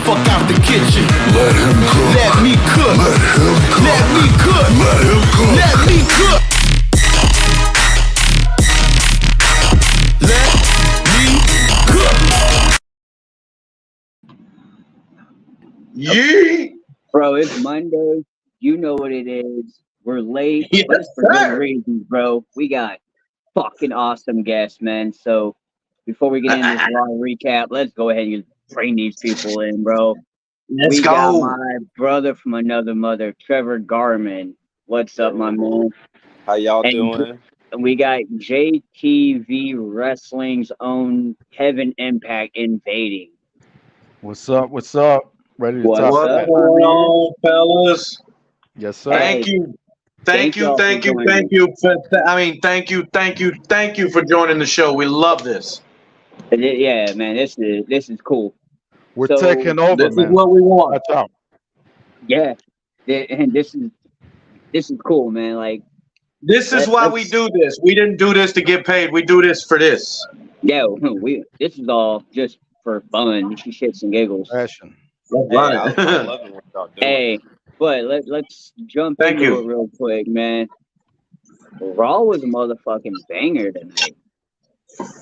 fuck out the kitchen. Let him cook. Let me cook. Let him cook. Let me cook. Let him cook. Let me cook. Let me cook. Yee! Bro, it's Monday. You know what it is. We're late, Yes, but it's for good sir. reasons, bro. We got fucking awesome guests, man. So before we get into this long recap, let's go ahead and bring these people in, bro. Let's We got go. my brother from another mother, Trevor Garman. What's up, my man? How y'all And doing? we got JTV Wrestling's own Kevin Impact invading. What's up? What's up? Ready to What's talk What's up, that? my going man? on, fellas? Yes, sir. Hey, Thank you. thank Thank you, y'all for thank you, joining. thank you. Thank you for joining the show. We love this. Yeah, man, this is cool. We're So taking over, This is man. what we want. Watch out. yeah, and this is cool, man. Like This is why we let's do this. We didn't do this to get paid. We do this for this. yeah, this is all just for fun, shits and giggles. Fashion. That's Hey, right. I'm loving what y'all doing. Hey, but let's jump Thank into you. it real quick, man. Raw was a motherfucking banger tonight.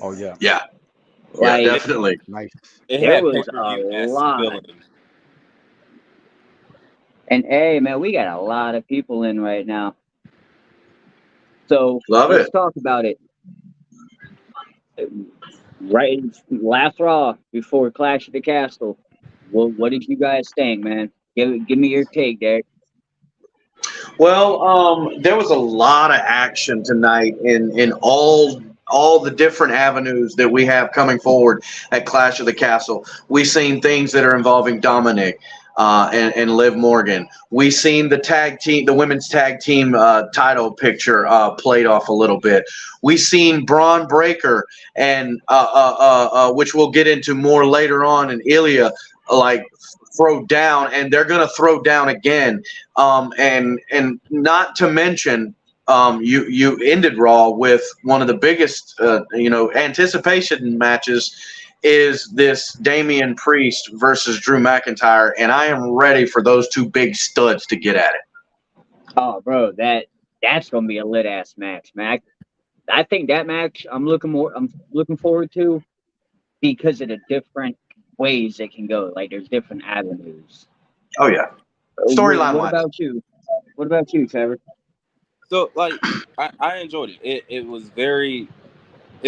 Oh yeah. Yeah, Like definitely. Nice. It there had was pay-per-view a esque lot, feeling. and hey, man, we got a lot of people in right now. So Love let's it. talk about it. Right, last Raw before Clash of the Castle. What did you guys think, man? Give me your take, Derek. Well, there was a lot of action tonight in all the different avenues that we have coming forward at Clash of the Castle. We've seen things that are involving Dominic and Liv Morgan. We've seen the women's tag team title picture played off a little bit. We've seen Braun Breaker and which we'll get into more later on, and Ilya throw down, and they're going to throw down again. And not to mention, you ended Raw with one of the biggest anticipation matches is this Damian Priest versus Drew McIntyre, and I am ready for those two big studs to get at it. Oh, bro, that's gonna be a lit ass match, man. I think that match I'm looking forward to because of the different ways it can go. Like there's different avenues. Oh yeah, storyline What wise. about you? What about you, Trevor? So, like, I enjoyed it. It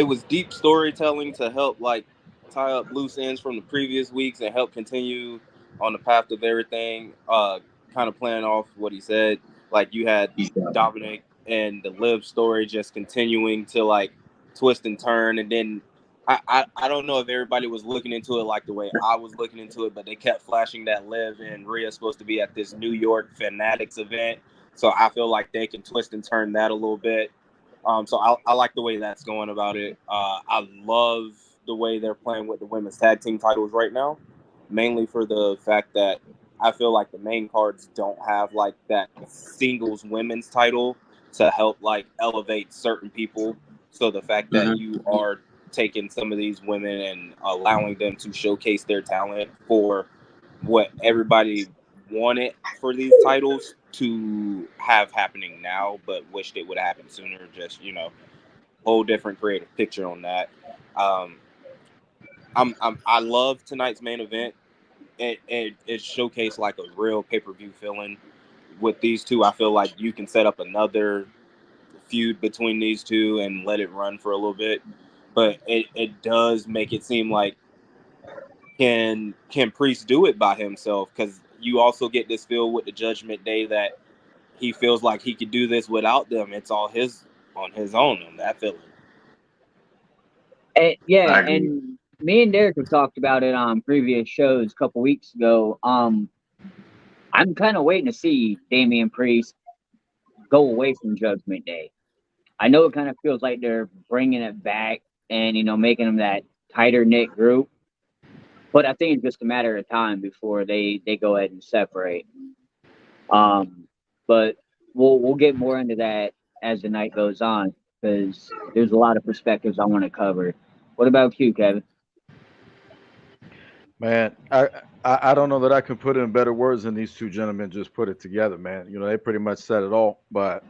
was deep storytelling to help, like, tie up loose ends from the previous weeks and help continue on the path of everything. Kind of playing off what he said. Like, you had Dominic and the Liv story just continuing to, like, twist and turn. And then I don't know if everybody was looking into it like the way I was looking into it, but they kept flashing that Liv and Rhea supposed to be at this New York Fanatics event. So I feel like they can twist and turn that a little bit. So I like the way that's going about it. I love the way they're playing with the women's tag team titles right now, mainly for the fact that I feel like the main cards don't have like that singles women's title to help like elevate certain people. So the fact that you are taking some of these women and allowing them to showcase their talent for what everybody wanted for these titles to have happening now, but wished it would happen sooner. Just whole different creative picture on that. I love tonight's main event. It showcased like a real pay-per-view feeling with these two. I feel like you can set up another feud between these two and let it run for a little bit, but it does make it seem like can Priest do it by himself? Because you also get this feel with the Judgment Day that he feels like he could do this without them. It's all on his own on that feeling. And me and Derek have talked about it on previous shows a couple weeks ago. I'm kind of waiting to see Damian Priest go away from Judgment Day. I know it kind of feels like they're bringing it back and making them that tighter knit group, but I think it's just a matter of time before they go ahead and separate. But we'll get more into that as the night goes on because there's a lot of perspectives I want to cover. What about you, Kevin? Man, I don't know that I can put it in better words than these two gentlemen just put it together, man. You know, they pretty much said it all. But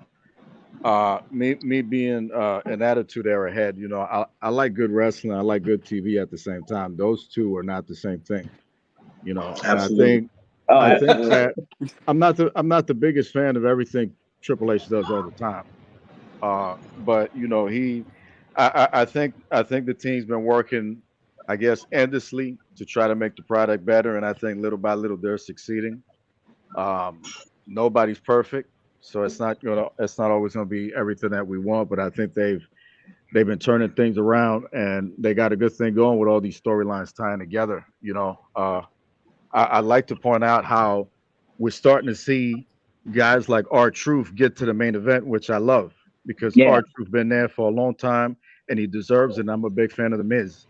me being an attitude era head, you know, I like good wrestling. I like good TV at the same time. Those two are not the same thing, you know. And Absolutely. Oh, I think absolutely. that I'm not the biggest fan of everything Triple H does all the time. But you know, I think the team's been working, I guess, endlessly to try to make the product better, and I think little by little they're succeeding. Um, Nobody's perfect, so it's not always going to be everything that we want. But I think they've been turning things around, and they got a good thing going with all these storylines tying together. You know, I'd like to point out how we're starting to see guys like R Truth get to the main event, which I love because Yeah. R Truth been there for a long time and he deserves it. And I'm a big fan of the Miz.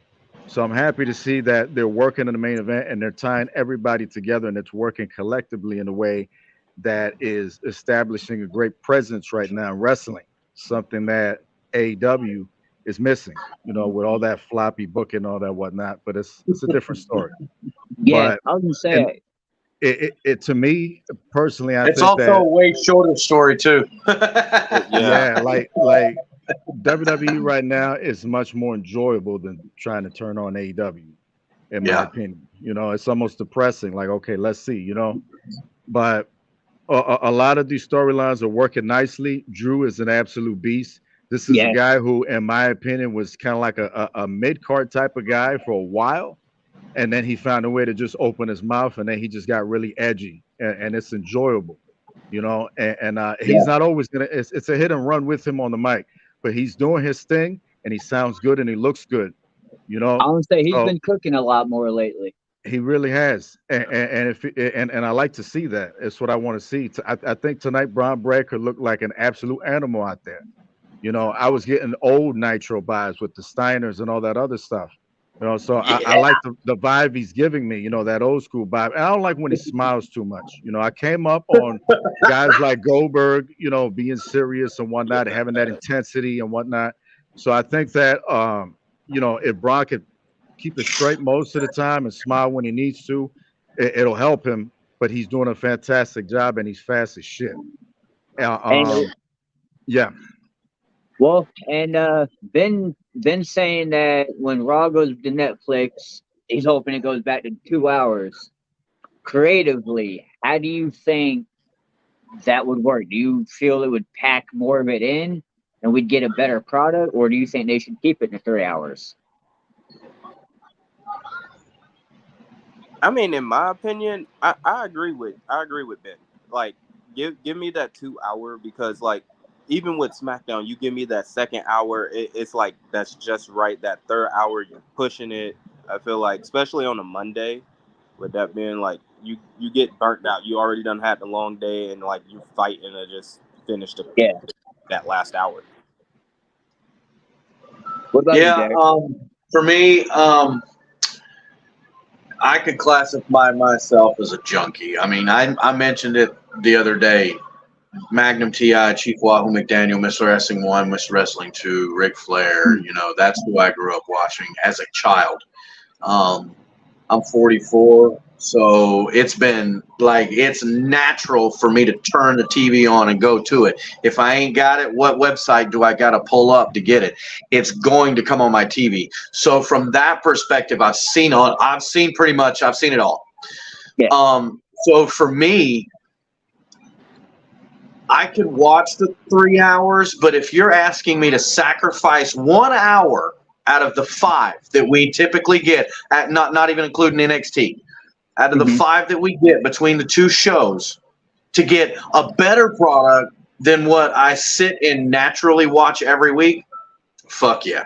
So I'm happy to see that they're working in the main event and they're tying everybody together and it's working collectively in a way that is establishing a great presence right now in wrestling, something that AEW is missing, you know, with all that floppy booking and all that whatnot. But it's a different story. Yeah. But I was gonna and say, it to me personally, I It's think also that a way shorter story too. Yeah. yeah, like WWE right now is much more enjoyable than trying to turn on AEW, in my Yeah. opinion. You know, it's almost depressing. Like, okay, let's see. You know, but a lot of these storylines are working nicely. Drew is an absolute beast. This is a yeah, guy who, in my opinion, was kind of like a mid card type of guy for a while and then he found a way to just open his mouth and then he just got really edgy and it's enjoyable, you know. And yeah. he's not always gonna it's a hit and run with him on the mic, but he's doing his thing and he sounds good and he looks good, you I know. want to say he's So been cooking a lot more lately. he really has, and if and I like to see that. It's what I want to see. I think tonight Braun Breaker looked like an absolute animal out there. You know, I was getting old Nitro vibes with the Steiners and all that other stuff. You know, so I Yeah. like the vibe he's giving me, you know, that old school vibe. And I don't like when he smiles too much. You know, I came up on guys like Goldberg, you know, being serious and whatnot, and having that intensity and whatnot. So I think that you know, if Brock could keep it straight most of the time and smile when he needs to, it'll help him. But he's doing a fantastic job and he's fast as shit. Uh, And um, yeah, well, and Ben saying that when Raw goes to Netflix, he's hoping it goes back to 2 hours. Creatively, how do you think that would work? Do you feel it would pack more of it in and we'd get a better product, or do you think they should keep it to 3 hours? I mean, in my opinion, I agree with Ben. Like, give me that 2 hour because like even with SmackDown, you give me that second hour, it's like that's just right. That third hour, you're pushing it. I feel like, especially on a Monday, with that being like you get burnt out. You already done had the long day, and like you fighting to just finish Yeah. that last hour. What about you, Yeah. Derek? For me, I could classify myself as a junkie. I mean, I mentioned it the other day. Magnum TI, Chief Wahoo McDaniel, Mr. Wrestling 1, Mr. Wrestling 2, Ric Flair. You know, that's who I grew up watching as a child. Um, I'm 44, so it's been like it's natural for me to turn the TV on and go to it. If I ain't got it, what website do I got to pull up to get it? It's going to come on my TV. So from that perspective, I've seen pretty much, I've seen it all. Yeah. So for me, I could watch the 3 hours, but if you're asking me to sacrifice 1 hour out of the 5 that we typically get, at not even including NXT, out of the 5 that we get between the two shows, to get a better product than what I sit and naturally watch every week, fuck yeah.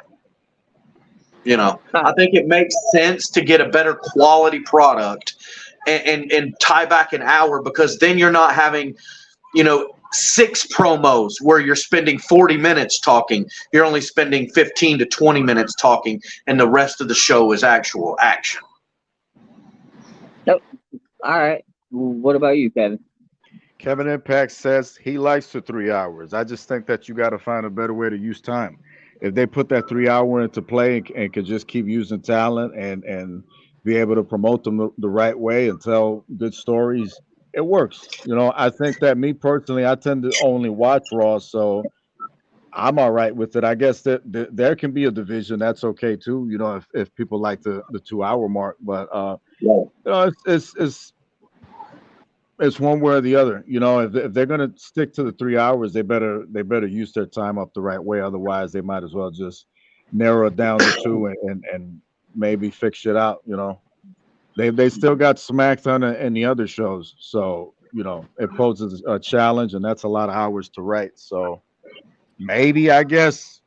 You know, I think it makes sense to get a better quality product and tie back an hour, because then you're not having, you know, 6 promos where you're spending 40 minutes talking. You're only spending 15 to 20 minutes talking, and the rest of the show is actual action. Nope. All right. What about you, Kevin? Kevin Impact says he likes the 3 hours. I just think that you got to find a better way to use time. If they put that 3 hour into play and could just keep using talent and be able to promote them the right way and tell good stories, it works. I think that me personally, I tend to only watch Raw, so I'm all right with it. I guess that there can be a division. That's okay too. If people like the 2 hour mark, but Yeah. it's one way or the other. If they're gonna stick to the 3 hours, they better use their time up the right way. Otherwise, they might as well just narrow it down to two and maybe fix it out. They still got SmackDown and the other shows, so it poses a challenge, and that's a lot of hours to write. So maybe I guess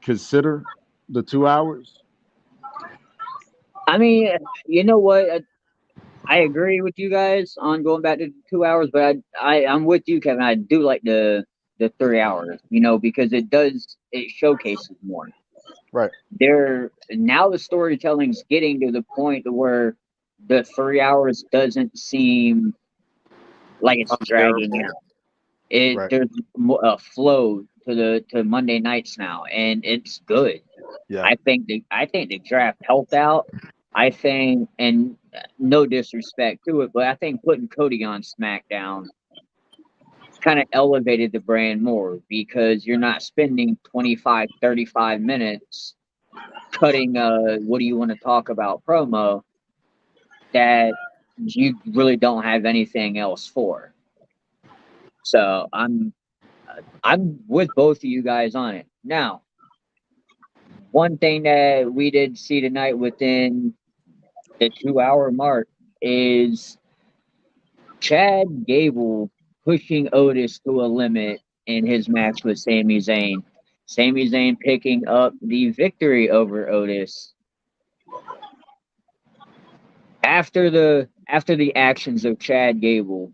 consider the 2 hours. I mean, you know what? I agree with you guys on going back to 2 hours, but I'm with you, Kevin. I do like the 3 hours, because it showcases more. Right. Now the storytelling's getting to the point where the 3 hours doesn't seem like it's dragging Unbearable. out. Right. There's a flow to Monday nights now, and it's good. Yeah. I think the draft helped out. I think, and no disrespect to it, but I think putting Cody on SmackDown kind of elevated the brand more because you're not spending 25, 35 minutes cutting what do you want to talk about promo that you really don't have anything else for. So I'm with both of you guys on it. Now, one thing that we did see tonight within the 2 hour mark is Chad Gable pushing Otis to a limit in his match with Sami Zayn. Sami Zayn picking up the victory over Otis. After the actions of Chad Gable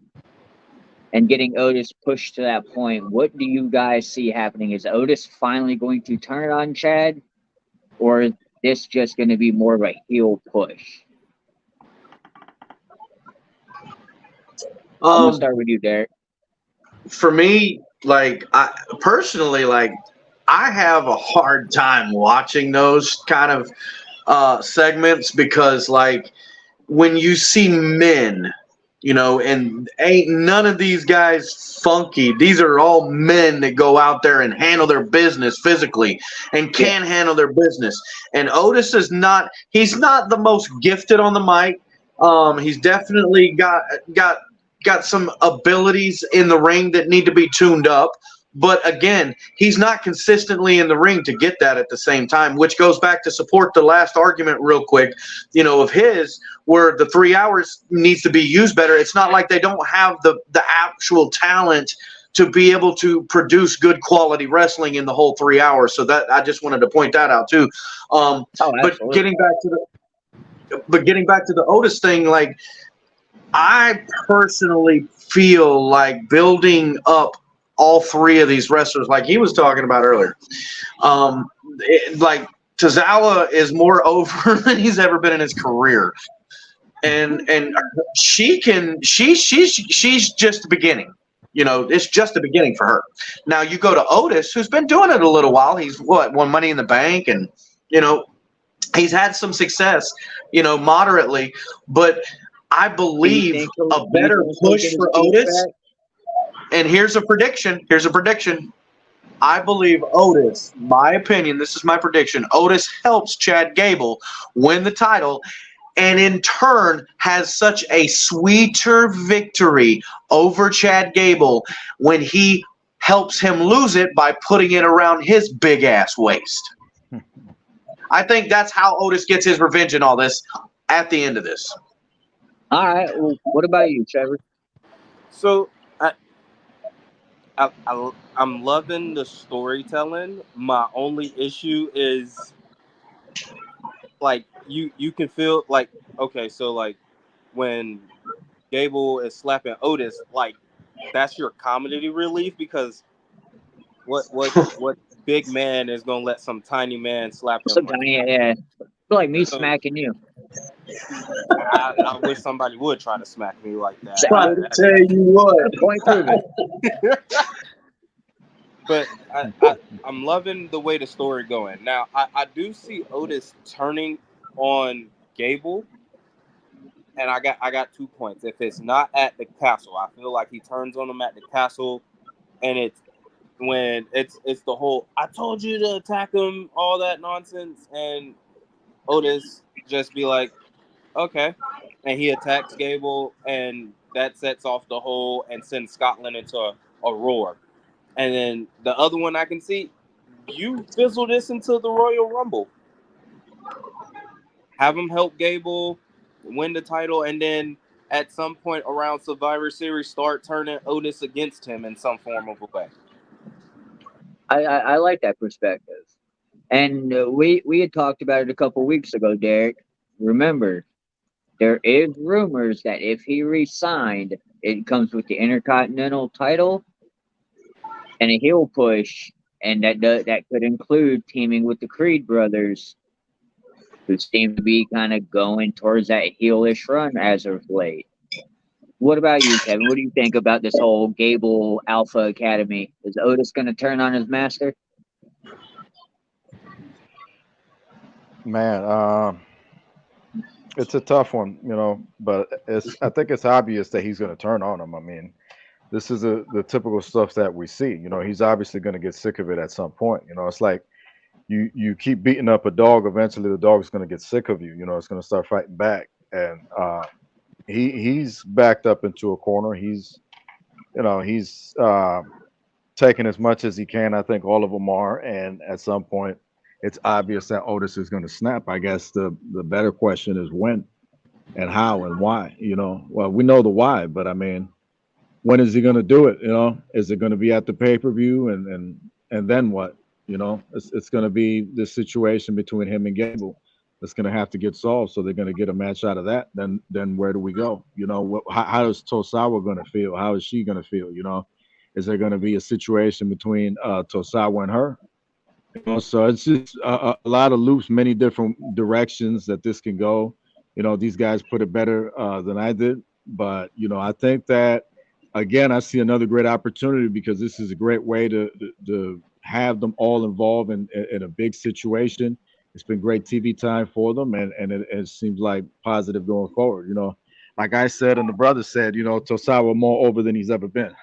and getting Otis pushed to that point, what do you guys see happening? Is Otis finally going to turn on Chad, or is this just going to be more of a heel push? I'm gonna start with you, Derek. For me, I personally, I have a hard time watching those kind of segments because when you see men, and ain't none of these guys funky. These are all men that go out there and handle their business physically and can handle their business. And Otis he's not the most gifted on the mic. He's definitely got some abilities in the ring that need to be tuned up. But again, he's not consistently in the ring to get that at the same time, which goes back to support the last argument real quick, of his, where the 3 hours needs to be used better. It's not like they don't have the actual talent to be able to produce good quality wrestling in the whole 3 hours. So that I just wanted to point that out too. But getting back to the Otis thing, I personally feel like building up all three of these wrestlers, like he was talking about earlier, Tozawa is more over than he's ever been in his career, and she's just the beginning. It's just the beginning for her. Now you go to Otis, who's been doing it a little while. He's won Money in the Bank, and he's had some success, moderately, but I believe a better push for Otis. And here's a prediction. I believe Otis, my opinion, this is my prediction, Otis helps Chad Gable win the title and in turn has such a sweeter victory over Chad Gable when he helps him lose it by putting it around his big-ass waist. I think that's how Otis gets his revenge in all this at the end of this. All right. Well, what about you, Trevor? So I'm loving the storytelling. My only issue is you can feel okay, so when Gable is slapping Otis, that's your comedy relief because what big man is gonna let some tiny man slap him? Sometimes, yeah. Feel like me smacking you. I wish somebody would try to smack me like that. Try to tell you what. Point proven. But I'm loving the way the story going. Now I do see Otis turning on Gable, and I got 2 points. If it's not at the castle, I feel like he turns on him at the castle, and it's when it's the whole "I told you to attack him," all that nonsense, and Otis just be like, "Okay," and he attacks Gable, and that sets off the whole and sends Scotland into a roar. And then the other one I can see, you fizzle this into the Royal Rumble. Have him help Gable win the title, and then at some point around Survivor Series, start turning Otis against him in some form of a way. I like that perspective. And we had talked about it a couple weeks ago, Derek. Remember, there is rumors that if he re-signed, it comes with the Intercontinental title and a heel push, and that could include teaming with the Creed brothers, who seem to be kind of going towards that heelish run as of late. What about you, Kevin? What do you think about this whole Gable Alpha Academy? Is Otis going to turn on his master? Man, it's a tough one, but I think it's obvious that he's going to turn on him. I mean, this is the typical stuff that we see. He's obviously going to get sick of it at some point. It's like you keep beating up a dog, eventually the dog's going to get sick of you. It's going to start fighting back, and he's backed up into a corner. He's taking as much as he can. I think all of them are, and at some point, it's obvious that Otis is going to snap. I guess the better question is when, and how, and why. Well, we know the why, but I mean, when is he going to do it? Is it going to be at the pay-per-view, and then what? It's going to be this situation between him and Gable that's going to have to get solved. So they're going to get a match out of that. Then where do we go? How is Tosawa going to feel? How is she going to feel? Is there going to be a situation between Tosawa and her? So it's just a lot of loops, many different directions that this can go. These guys put it better than I did, but I think that again, I see another great opportunity because this is a great way to have them all involved in a big situation. It's been great TV time for them, and it seems like positive going forward. Like I said, and the brother said, Tosawa more over than he's ever been.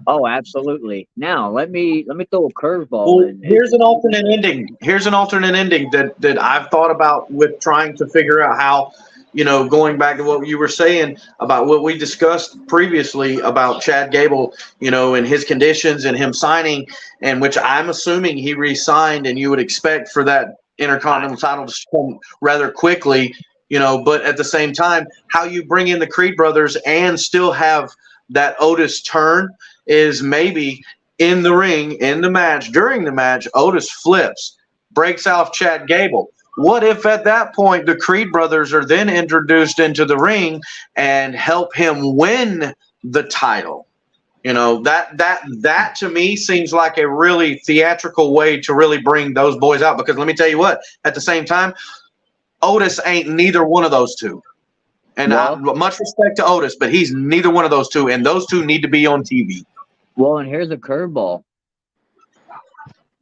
Oh, absolutely. Now let me throw a curveball in. Here's an alternate ending. Here's an alternate ending that I've thought about with trying to figure out how, going back to what you were saying about what we discussed previously about Chad Gable, and his conditions and him signing, and which I'm assuming he re-signed, and you would expect for that Intercontinental title to come rather quickly, but at the same time, how you bring in the Creed brothers and still have that Otis turn is maybe in the ring, in the match, during the match, Otis flips, breaks off Chad Gable. What if at that point the Creed brothers are then introduced into the ring and help him win the title? That to me seems like a really theatrical way to really bring those boys out, because let me tell you what, at the same time, Otis ain't neither one of those two. And much respect to Otis, but he's neither one of those two, and those two need to be on TV. Well, and here's a curveball.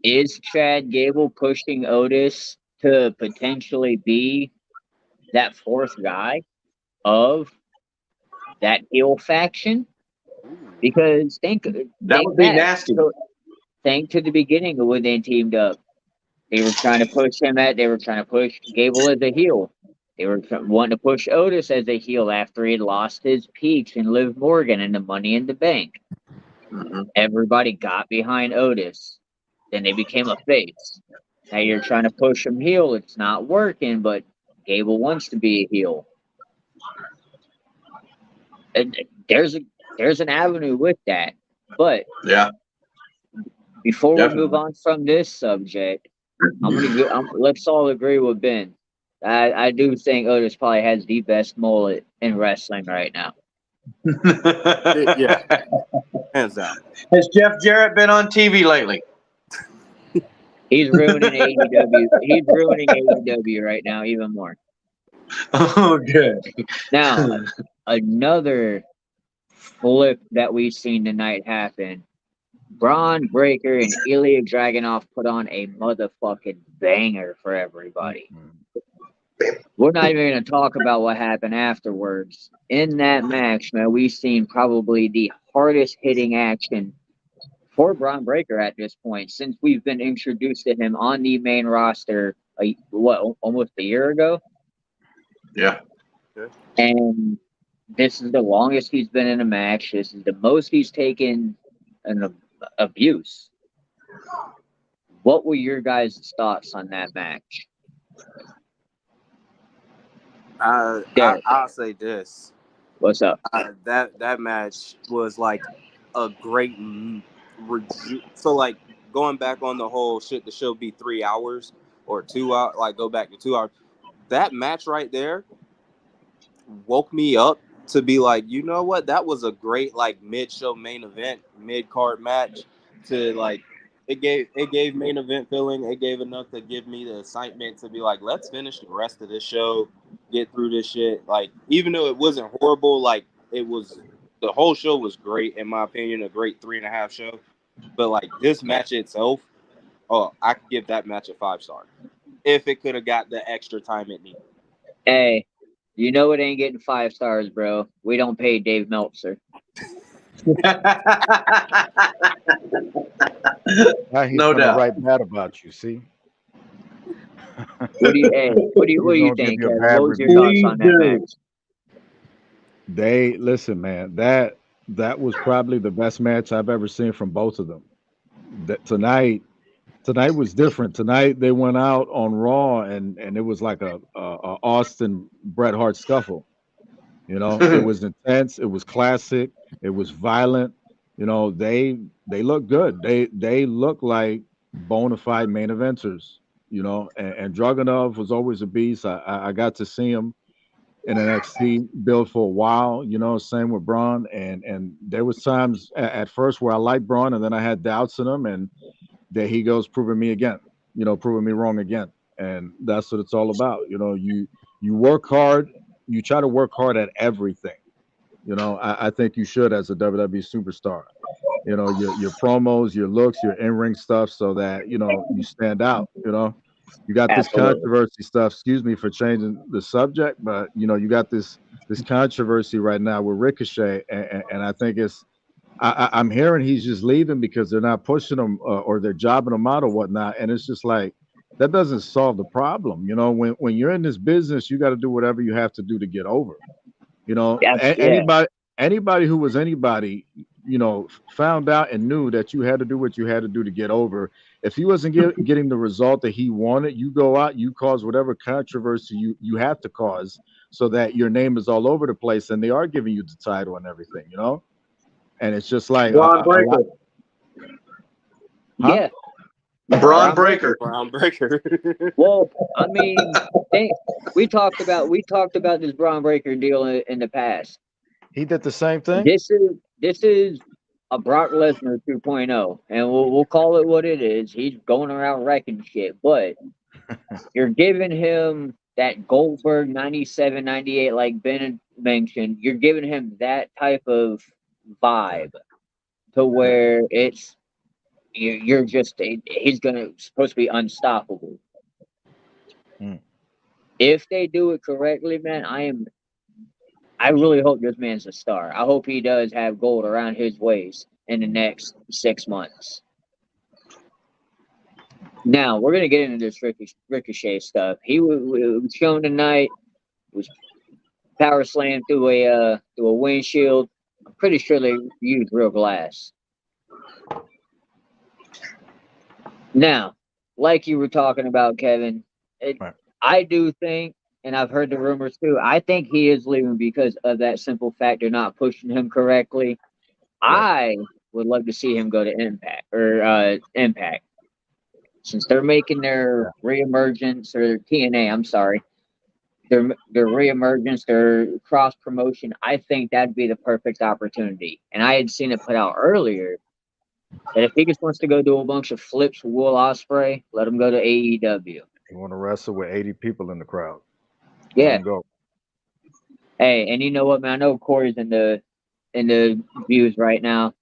Is Chad Gable pushing Otis to potentially be that fourth guy of that heel faction? Because think that would back. Be nasty. So, think to the beginning of when they teamed up. They were trying to push they were trying to push Gable as a heel. They were wanting to push Otis as a heel after he had lost his peach and Liv Morgan in the Money in the Bank. Mm-hmm. Everybody got behind Otis. Then they became a face. Now you're trying to push him heel. It's not working, but Gable wants to be a heel. And there's an avenue with that. But yeah, before we move on from this subject, let's all agree with Ben. I do think Otis probably has the best mullet in wrestling right now. Yeah, hands down. Has Jeff Jarrett been on TV lately? He's ruining AEW. He's ruining AEW right now even more. Oh, good. Now, another flip that we've seen tonight happen. Braun Breaker and Ilya Dragunov put on a motherfucking banger for everybody. We're not even going to talk about what happened afterwards. In that match, man, we've seen probably the hardest hitting action for Braun Breaker at this point since we've been introduced to him on the main roster, almost a year ago? Yeah. And this is the longest he's been in a match. This is the most he's taken an abuse. What were your guys' thoughts on that match? Derek, I'll say this. what's up? That match was like a great so like going back on the whole should the show be 3 hours or 2 hours, like go back to 2 hours. That match right there woke me up to be like, you know what, that was a great like mid-show main event, mid-card match. To like it gave main event feeling. It gave enough to give me the excitement to be like, let's finish the rest of this show, get through this shit. Like, even though it wasn't horrible, like it was, the whole show was great in my opinion, a great 3.5 show. But like this match itself, oh, I could give that match a 5-star if it could have got the extra time it needed. Hey, you know it ain't getting 5 stars, bro. We don't pay Dave Meltzer. Now he's No gonna doubt. write bad about you. See, What do you He's gonna think, give you a Kevin? bad What was your review. thoughts on that match? They listen, man. That was probably the best match I've ever seen from both of them. Tonight was different. Tonight they went out on Raw and it was like a Austin Bret Hart scuffle. You know, it was intense. It was classic. It was violent. You know, they look good. They look like bona fide main eventers. You know, and Dragunov was always a beast. I got to see him in NXT build for a while. You know, same with Braun. And there was times at first where I liked Braun, and then I had doubts in him, and there he goes proving me again. You know, proving me wrong again. And that's what it's all about. You know, you work hard. You try to work hard at everything. You know, I think you should as a WWE superstar. You know, your promos, your looks, your in-ring stuff, so that you know you stand out. You know, you got this Absolutely. controversy stuff. Excuse me for changing the subject, but you know, you got this controversy right now with Ricochet, and I think it's. I'm hearing he's just leaving because they're not pushing him or they're jobbing him out or whatnot, and it's just like that doesn't solve the problem. You know, when you're in this business, you got to do whatever you have to do to get over. You know, Yeah. anybody who was anybody, you know, found out and knew that you had to do what you had to do to get over. If he wasn't getting the result that he wanted, you go out, you cause whatever controversy you have to cause, so that your name is all over the place, and they are giving you the title and everything. You know, and it's just like Braun Breaker. Huh? Yeah. Braun Breaker. Braun Breaker. Well, I mean, we talked about this Braun Breaker deal in the past. He did the same thing. This is a Brock Lesnar 2.0, and we'll call it what it is. He's going around wrecking shit, but you're giving him that Goldberg 97, 98, like Ben mentioned. You're giving him that type of vibe to where it's you're just he's supposed to be unstoppable. Mm. If they do it correctly, man, I really hope this man's a star. I hope he does have gold around his waist in the next 6 months. Now we're gonna get into this Ricochet stuff. He was shown tonight. Was power slammed through a windshield. I'm pretty sure they used real glass. Now, like you were talking about, Kevin, Right. I do think, and I've heard the rumors too, I think he is leaving because of that simple fact they're not pushing him correctly. Right. I would love to see him go to Impact. Since they're making their reemergence, or TNA, I'm sorry, their reemergence, their cross promotion, I think that'd be the perfect opportunity. And I had seen it put out earlier that if he just wants to go do a bunch of flips with Will Ospreay, let him go to AEW. You want to wrestle with 80 people in the crowd? Let Yeah. him go. Hey, and you know what, man? I know Corey's in the views right now.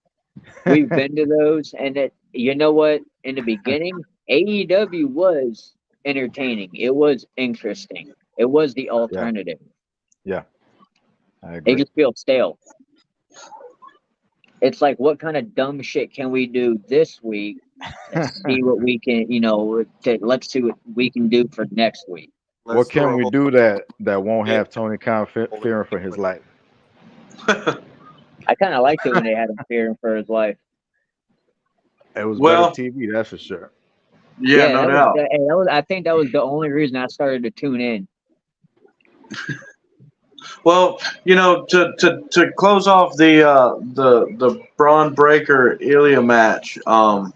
We've been to those, and you know what? In the beginning, AEW was entertaining. It was interesting. It was the alternative. Yeah, I They agree. just feel stale. It's like, what kind of dumb shit can we do this week to see what we can, let's see what we can do for next week. What Let's can throw a we whole do that won't yeah. have Tony Khan fearing for his life? I kind of liked it when they had him fearing for his life. It was Well, better TV, that's for sure. yeah, no doubt. I think that was the only reason I started to tune in. Well, to close off the Braun Breaker Ilya match, and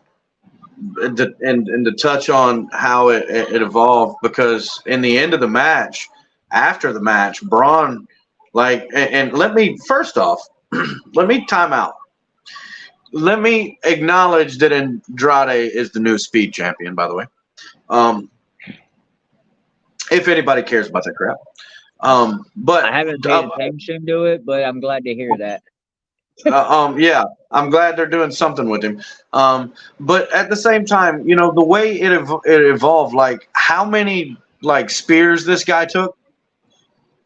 to touch on how it evolved, because in the end of the match, after the match, Braun, and let me first off, let me time out. Let me acknowledge that Andrade is the new Speed champion, by the way. If anybody cares about that crap. But I haven't paid attention to it, but I'm glad to hear that. yeah, I'm glad they're doing something with him. But at the same time, the way it evolved, like how many spears this guy took.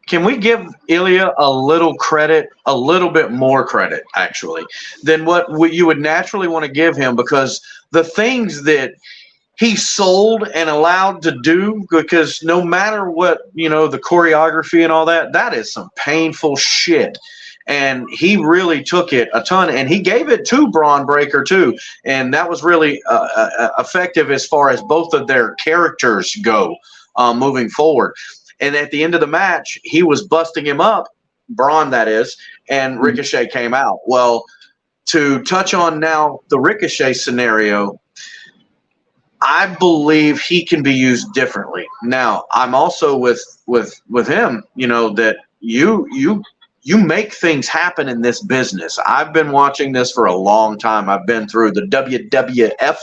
Can we give Ilya a little credit, a little bit more credit, actually, than what you would naturally want to give him? Because the things that he sold and allowed to do, because no matter what, the choreography and all that, that is some painful shit. And he really took it a ton, and he gave it to Braun Breaker too. And that was really effective as far as both of their characters go moving forward. And at the end of the match, he was busting him up, Braun that is, and Ricochet came out. Well, to touch on now the Ricochet scenario, I believe he can be used differently. Now, I'm also with him, that you make things happen in this business. I've been watching this for a long time. I've been through the WWF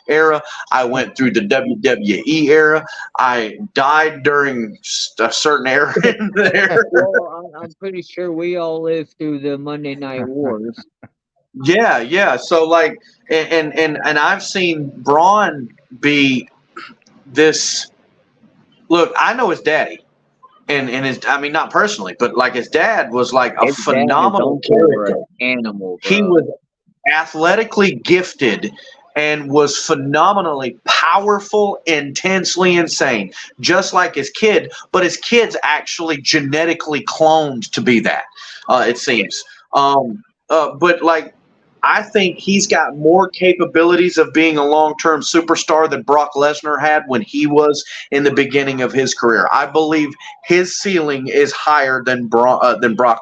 era. I went through the WWE era. I died during a certain era in there. Well, I'm pretty sure we all lived through the Monday Night Wars. Yeah. So and I've seen Braun be this. Look, I know his daddy. And his, I mean, not personally, but his dad was like a phenomenal character. Animal, bro. He was athletically gifted and was phenomenally powerful, intensely insane, just like his kid. But his kid's actually genetically cloned to be that. It seems. But I think he's got more capabilities of being a long-term superstar than Brock Lesnar had when he was in the beginning of his career. I believe his ceiling is higher than Brock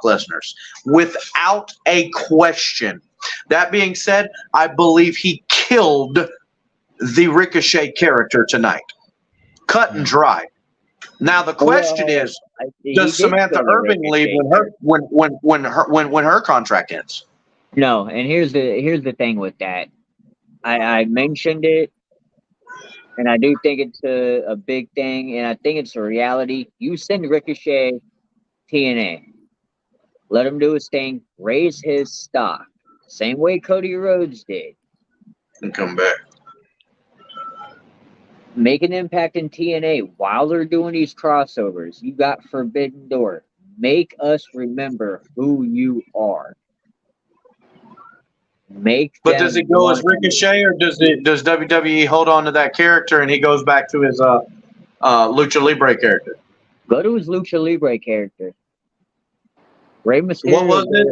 Lesnar's, without a question. That being said, I believe he killed the Ricochet character tonight. Cut and dry. Now the question is, does Samantha Irving leave when her contract ends? No, and here's the thing with that. I mentioned it, and I do think it's a big thing, and I think it's a reality. You send Ricochet TNA, let him do his thing, raise his stock, same way Cody Rhodes did, and come back. Make an impact in TNA while they're doing these crossovers. You got Forbidden Door. Make us remember who you are. But does it go as Ricochet, or does WWE hold on to that character and he goes back to his Lucha Libre character? Go to his Lucha Libre character. Rey Mysterio. What was it?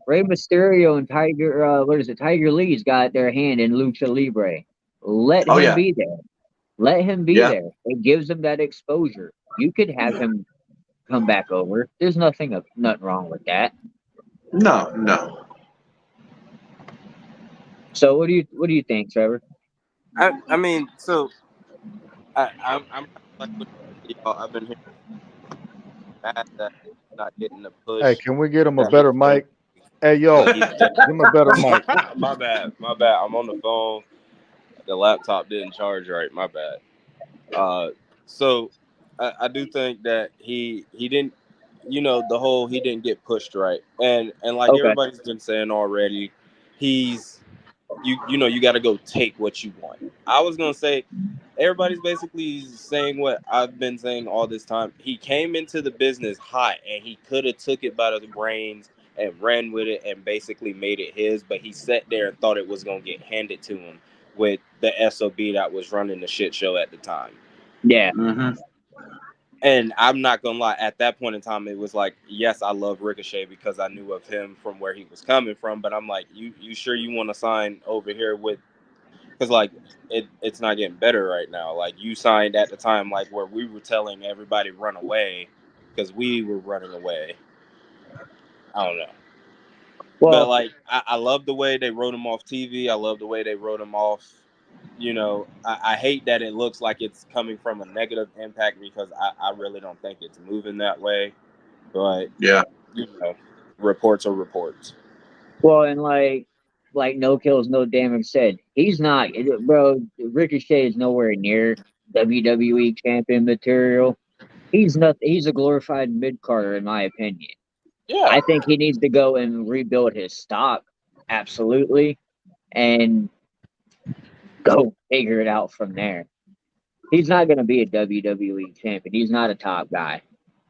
Rey Mysterio and Tiger Lee's got their hand in Lucha Libre. Let him be there. Let him be there. It gives him that exposure. You could have him come back over. There's nothing wrong with that. No. So what do you think, Trevor? I mean, so I'm like, I've been hearing that not getting a push. Hey, can we get him a better mic? Hey, yo, give him a better mic. My bad. I'm on the phone. The laptop didn't charge right. My bad. So I do think that he didn't, the whole he didn't get pushed right, and like everybody's been saying already, he's you got to go take what you want. I was gonna say everybody's basically saying what I've been saying all this time. He came into the business hot, and he could have took it by the brains and ran with it and basically made it his. But he sat there and thought it was gonna get handed to him with the SOB that was running the shit show at the time. Yeah. Mm-hmm. And I'm not gonna lie, at that point in time, it was like, yes, I love Ricochet because I knew of him from where he was coming from. But I'm like, you sure you want to sign over here with? Because like it's not getting better right now. Like you signed at the time, like where we were telling everybody run away because we were running away. I don't know. But Well, like I love the way they wrote him off TV. I love the way they wrote him off. I hate that it looks like it's coming from a negative impact because I really don't think it's moving that way. But Yeah. Reports are reports. well, and like no kills, no damage said. He's not, bro. Ricochet is nowhere near WWE champion material. He's not. He's a glorified mid carder, in my opinion. Yeah. I think he needs to go and rebuild his stock, absolutely, and go figure it out from there. He's not going to be a WWE champion. He's not a top guy.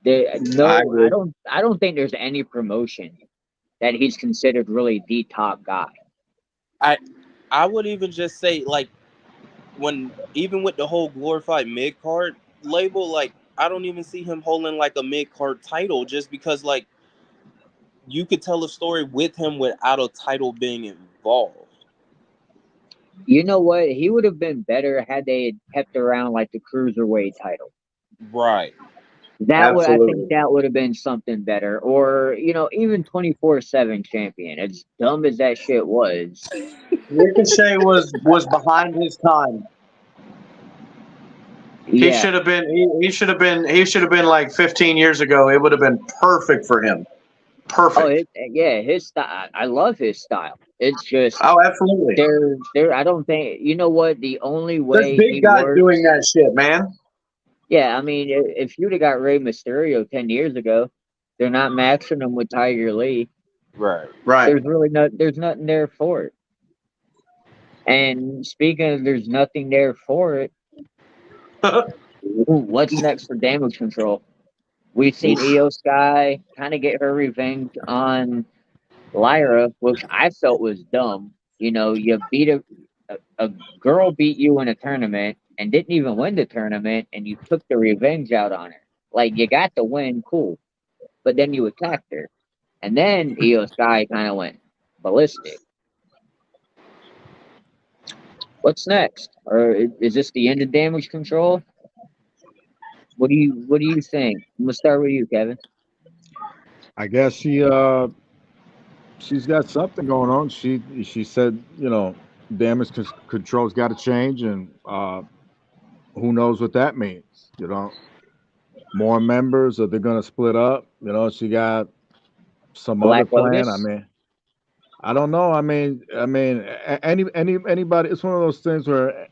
I I agree. don't think there's any promotion that he's considered really the top guy. I would even just say like even with the whole glorified mid card label, like I don't even see him holding like a mid card title just because like you could tell a story with him without a title being involved. You know what? He would have been better had they had kept around like the cruiserweight title. Right. I think Absolutely. that would have been something better, or even 24/7 champion. As dumb as that shit was, Ricochet was behind his time. He yeah. should have been. He should have been. He should have been like 15 years ago. It would have been perfect for him. Perfect. His style. I love his style. It's just Oh, absolutely. there. I don't think what the only There's way big he guys works. doing that shit, man. Yeah, I mean, if you'd have got Rey Mysterio 10 years ago, they're not matching him with Tiger Lee. Right. Right. There's nothing there for it. And speaking of, there's nothing there for it. What's next for Damage Control? We've seen Io Sky kind of get her revenge on Lyra, which I felt was dumb. You beat a girl beat you in a tournament and didn't even win the tournament, and you took the revenge out on her. Like, you got the win, cool, but then you attacked her, and then Io Sky kind of went ballistic. What's next? Or is this the end of Damage Control? What do you think? I'm gonna start with you, Kevin. I guess she's got something going on. She said, damage control's got to change, and who knows what that means? More members, or they're gonna split up. She got some Black other plan. Lotus? I mean, I don't know. I mean, anybody. It's one of those things where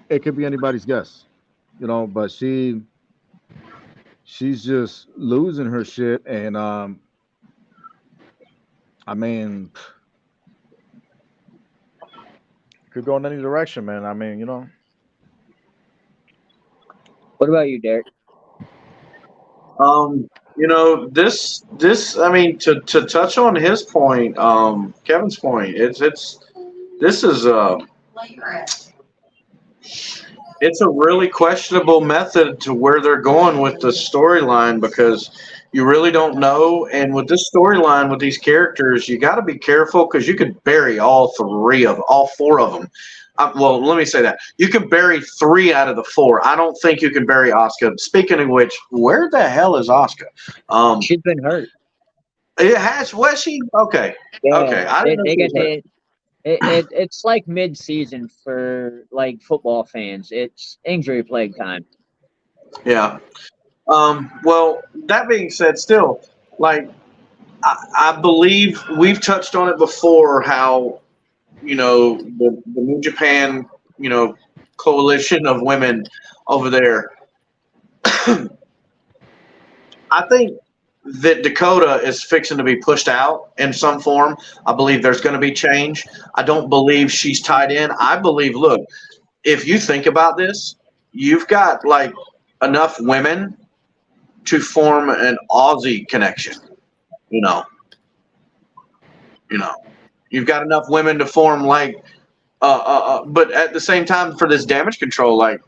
it could be anybody's guess, But she's just losing her shit, and I mean, could go in any direction, man. I mean, What about you, Derek? This. I mean, to touch on his point, Kevin's point. It's a really questionable method to where they're going with the storyline because you really don't know. And with this storyline with these characters, you got to be careful because you could bury all four of them. Well, let me say that you can bury 3 out of the 4. I don't think you can bury Asuka. Speaking of which, where the hell is Asuka? She's been hurt. Was she? Okay. Yeah, Okay. I didn't know she was hurt. it's like mid-season for like football fans. It's injury plague time. Yeah. Well, that being said, still, like, I believe we've touched on it before how, the New Japan, coalition of women over there. I think that Dakota is fixing to be pushed out in some form. I believe there's going to be change. I don't believe she's tied in. I believe, look, if you think about this, you've got like enough women to form an Aussie connection. You know, you know, you've got enough women to form like, but at the same time, for this damage control, like,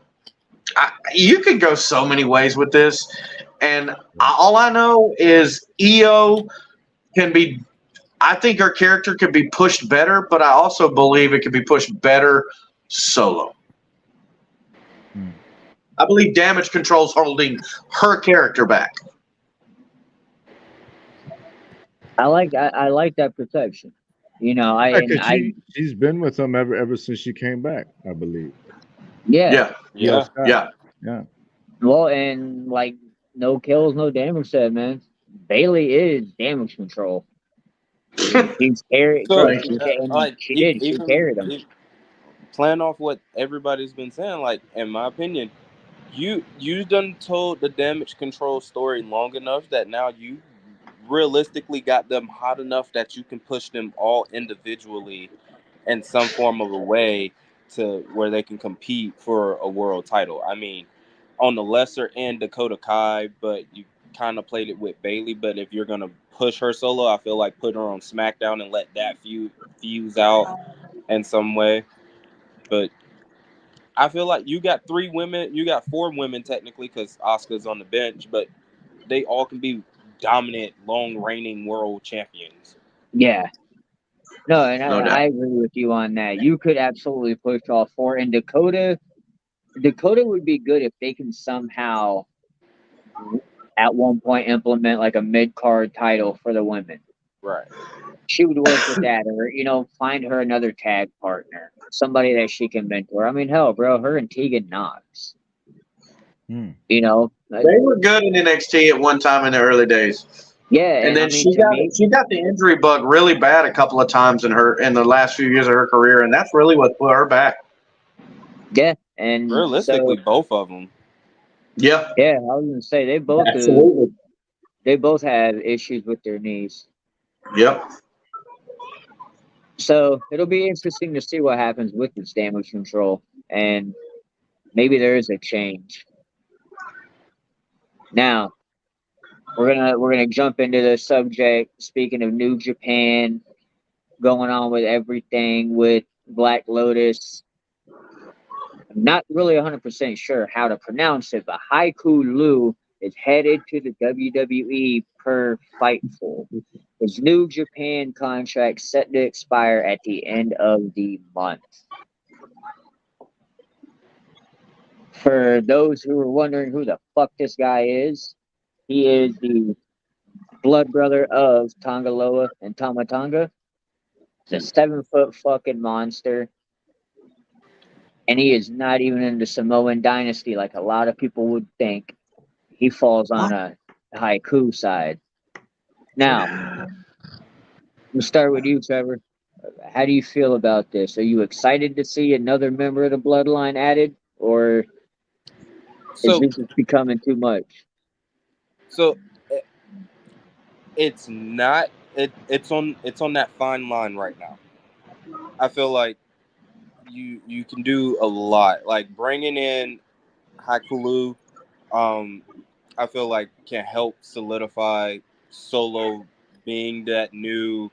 you could go so many ways with this. And all I know is EO can be, I think her character could be pushed better, but I also believe it could be pushed better solo. I believe damage control's holding her character back. I like that perception. You know, Yeah, 'cause she's been with him ever since she came back, I believe. Yeah. Yeah. Yeah. Yeah. Well, and like no kills, no damage said, man. Bailey is damage control. She's carried, So, bro. Thank you. She carried him. Playing off what everybody's been saying, like in my opinion, you done told the damage control story long enough that now you realistically got them hot enough that you can push them all individually in some form of a way to where they can compete for a world title. I mean, on the lesser end, Dakota Kai, but you kind of played it with Bailey. But if you're gonna push her solo, I feel like put her on SmackDown and let that fuse out in some way. But I feel like you got 3 women, you got 4 women technically because Asuka's on the bench, but they all can be dominant, long reigning world champions. Yeah. No, and No doubt. I agree with you on that. You could absolutely push all 4. And Dakota would be good if they can somehow at one point implement like a mid card title for the women. Right. She would work with that, or find her another tag partner, somebody that she can mentor. I mean, hell, bro, her and Tegan Knox. They were good in NXT at one time in the early days. Yeah, And then she got the injury bug really bad a couple of times in the last few years of her career, and that's really what put her back. Yeah, and realistically, both of them. Yeah. Yeah, I was gonna say they both Absolutely. They both have issues with their knees. Yep. So it'll be interesting to see what happens with this damage control, and maybe there is a change. Now we're gonna jump into the subject. Speaking of New Japan, going on with everything with Black Lotus. I'm not really 100% sure how to pronounce it, but Haiku Lu is headed to the WWE per Fightful. His New Japan contract set to expire at the end of the month. For those who are wondering who the fuck this guy is, he is the blood brother of Tongaloa and Tama Tonga. He's a 7-foot fucking monster. And he is not even in the Samoan dynasty like a lot of people would think. He falls on a Haiku side. Now, we'll start with you, Trevor. How do you feel about this? Are you excited to see another member of the bloodline added, or is this just becoming too much? So it's not. It's on that fine line right now. I feel like you can do a lot, like bringing in Hakulu. I feel like can help solidify Solo being that new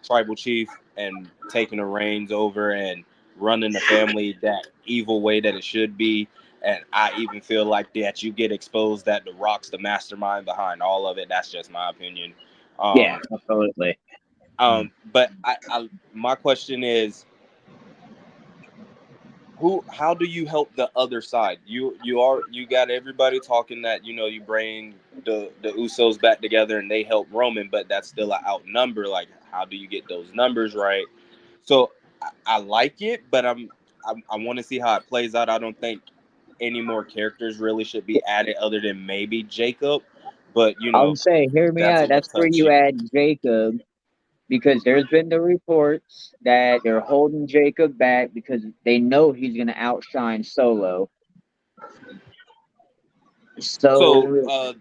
tribal chief and taking the reins over and running the family that evil way that it should be. And I even feel like that you get exposed that The Rock's the mastermind behind all of it. That's just my opinion. Yeah, absolutely. But my question is, how do you help the other side? You got everybody talking that you bring the Usos back together and they help Roman, but that's still an outnumber. Like, how do you get those numbers right? So I like it, but I want to see how it plays out. I don't think any more characters really should be added other than maybe Jacob. But I would say, hear me out. That's where you add Jacob, because there's been the reports that they're holding Jacob back because they know he's going to outshine Solo. So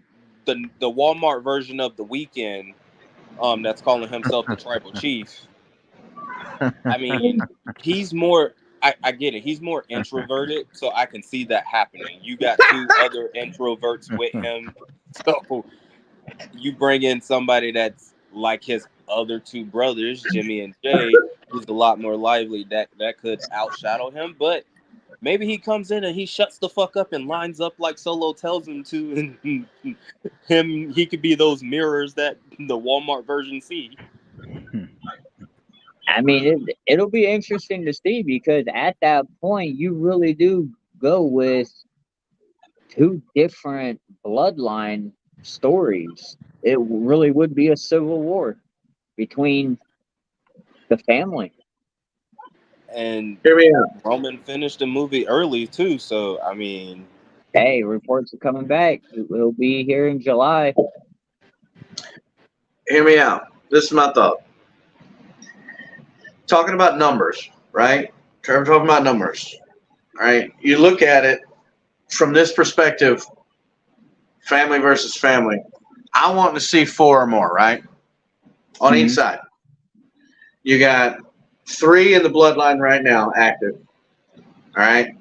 So the Walmart version of the Weekend, that's calling himself the Tribal Chief. I mean, he's more. I get it. He's more introverted, so I can see that happening. You got two other introverts with him, so you bring in somebody that's like his other two brothers, Jimmy and Jay, who's a lot more lively. That could outshadow him, but maybe he comes in and he shuts the fuck up and lines up like Solo tells him to, and he could be those mirrors that the Walmart version see. I mean, it'll be interesting to see because at that point, you really do go with two different bloodline stories. It really would be a civil war between the family. And Hear me out. Roman finished the movie early too, so I mean, Hey, reports are coming back. It will be here in July. Hear me out. This is my thought. Talking about numbers, right? Trevor talking about numbers, right? You look at it from this perspective, family versus family. I want to see 4 or more, right? On each side. You got 3 in the bloodline right now active. All right.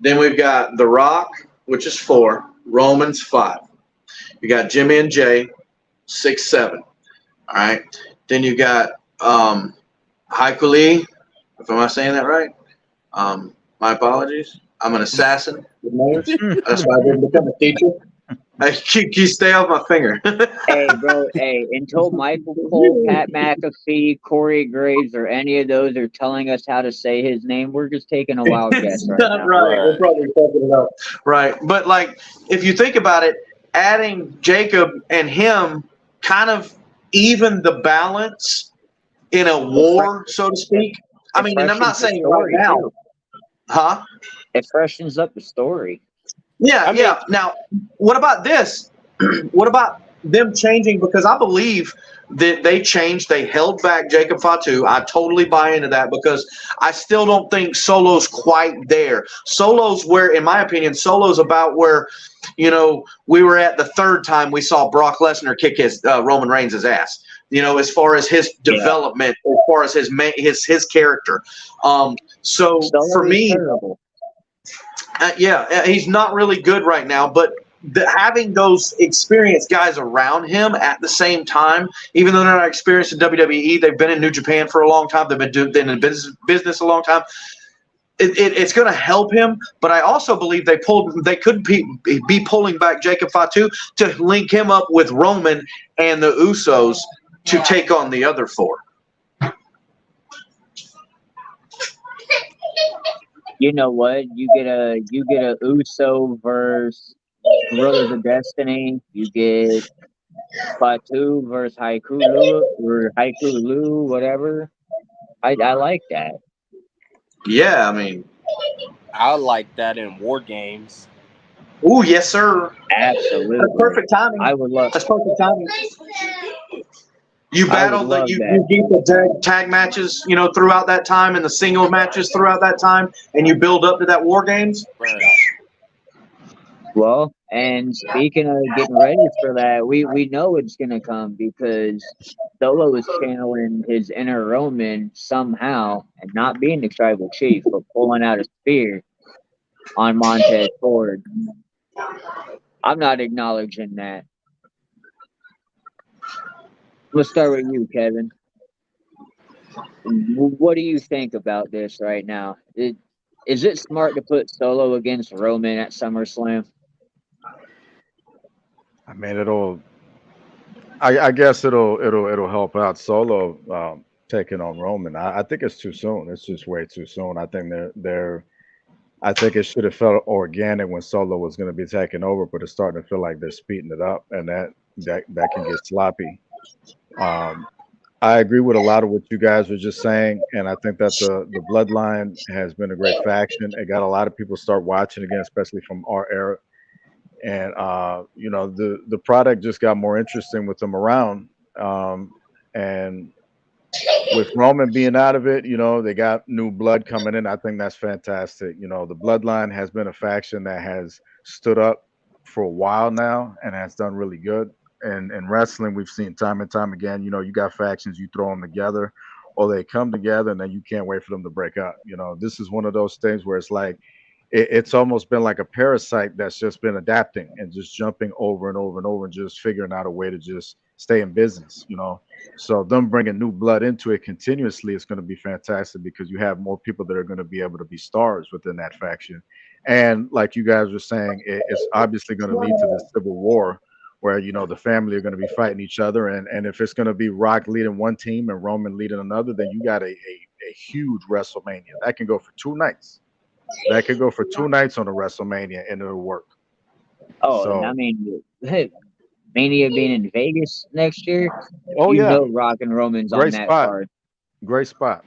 Then we've got The Rock, which is 4. Roman's 5. You got Jimmy and Jay, 6, 7. All right. Then you got Haiku Lee, if am I saying that right? My apologies. I'm an assassin with names. That's why I didn't become a teacher. You stay off my finger. Hey, bro. Hey, until Michael Cole, Pat McAfee, Corey Graves, or any of those are telling us how to say his name, we're just taking a wild guess right now. Right. We're probably fucking it up. Right. But like, if you think about it, adding Jacob and him kind of even the balance in a war, so to speak. I mean, and I'm not saying right now. Too. Huh? It freshens up the story. Yeah, yeah. Now, what about this? What about them changing? Because I believe that they changed. They held back Jacob Fatu. I totally buy into that because I still don't think Solo's quite there. Solo's where, in my opinion, Solo's about where, we were at the 3rd time we saw Brock Lesnar kick his Roman Reigns' ass. As far as his development, as far as his character. So for me, he's not really good right now. But having those experienced guys around him at the same time, even though they're not experienced in WWE, they've been in New Japan for a long time. They've been in business a long time. It's going to help him, but I also believe they could be pulling back Jacob Fatu to link him up with Roman and the Usos to take on the other 4. You know what? You get a Uso versus Brothers of Destiny. You get Fatu versus Haiku Lu, whatever. I like that. Yeah, I mean, I like that in War Games. Oh yes, sir. Absolutely. That's perfect timing. I would love. That's perfect timing. You battle you beat the tag matches, throughout that time, and the single matches throughout that time, and you build up to that War Games. Right. Well, and speaking of getting ready for that, we know it's gonna come because Solo is channeling his inner Roman somehow, and not being the tribal chief, but pulling out a spear on Montez Ford. I'm not acknowledging that. Let's start with you, Kevin. What do you think about this right now? Is it smart to put Solo against Roman at SummerSlam? I mean, I guess it'll help out Solo taking on Roman. I think it's too soon. It's just way too soon. I think I think it should have felt organic when Solo was going to be taking over, but it's starting to feel like they're speeding it up, and that can get sloppy. I agree with a lot of what you guys were just saying, and I think that the Bloodline has been a great faction. It got a lot of people start watching again, especially from our era. And the product just got more interesting with them around. And with Roman being out of it, they got new blood coming in. I think that's fantastic. The Bloodline has been a faction that has stood up for a while now and has done really good. And in wrestling, we've seen time and time again. You got factions, you throw them together, or they come together, and then you can't wait for them to break up. This is one of those things where it's like it's almost been like a parasite that's just been adapting and just jumping over and over and over and just figuring out a way to just stay in business. So them bringing new blood into it continuously is going to be fantastic because you have more people that are going to be able to be stars within that faction. And like you guys were saying, it's obviously going to lead to this civil war where the family are going to be fighting each other, and if it's going to be Rock leading one team and Roman leading another, then you got a huge WrestleMania that can go for 2 nights. That could go for 2 nights on a WrestleMania, and it'll work. Oh, So, and I mean, Mania being in Vegas next year, oh you yeah, know Rock and Roman's on great that spot, card. great spot.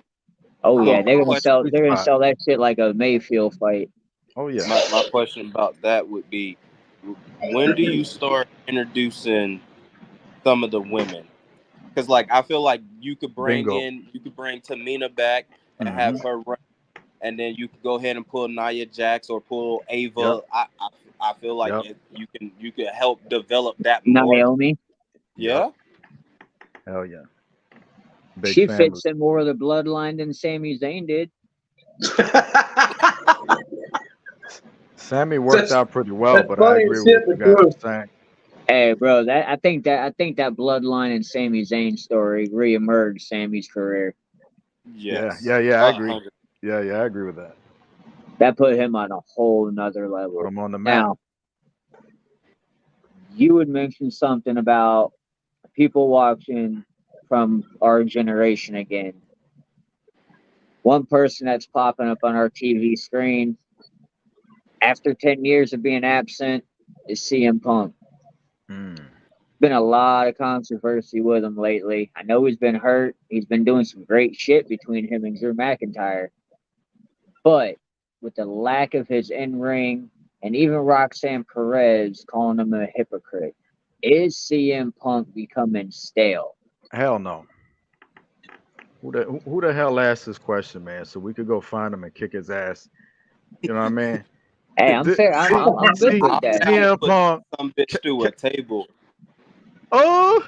Oh So yeah, my they're gonna question, sell. Great They're gonna spot. sell that shit like a Mayfield fight. Oh yeah. my question about that would be, when do you start introducing some of the women? Because like I feel like you could bring Bingo. Tamina back and Hmm. have her run, and then you could go ahead and pull Nia Jax or pull Ava. Yep. I feel like Yep. you can help develop that more. Naomi, Yeah. Hell yeah. Big she family. fits in more of the bloodline than Sami Zayn did. Sammy worked out pretty well, That's but I funny agree as with shit, what you but guys are saying. Hey, bro, I think that bloodline and Sami Zayn story reemerged Sammy's career. Yes. Yeah. I agree. 100. Yeah, I agree with that. That put him on a whole nother Put level. him on the map. Now, you would mention something about people watching from our generation again. One person that's popping up on our TV screen after 10 years of being absent is CM Punk. Mm. Been a lot of controversy with him lately. I know he's been hurt. He's been doing some great shit between him and Drew McIntyre. But with the lack of his in-ring and even Roxanne Perez calling him a hypocrite, is CM Punk becoming stale? Hell no. Who the hell asked this question, man? So we could go find him and kick his ass. You know what I mean? Hey, I'm fair. I'm good with that. CM Punk. Some bitch to a table. Oh,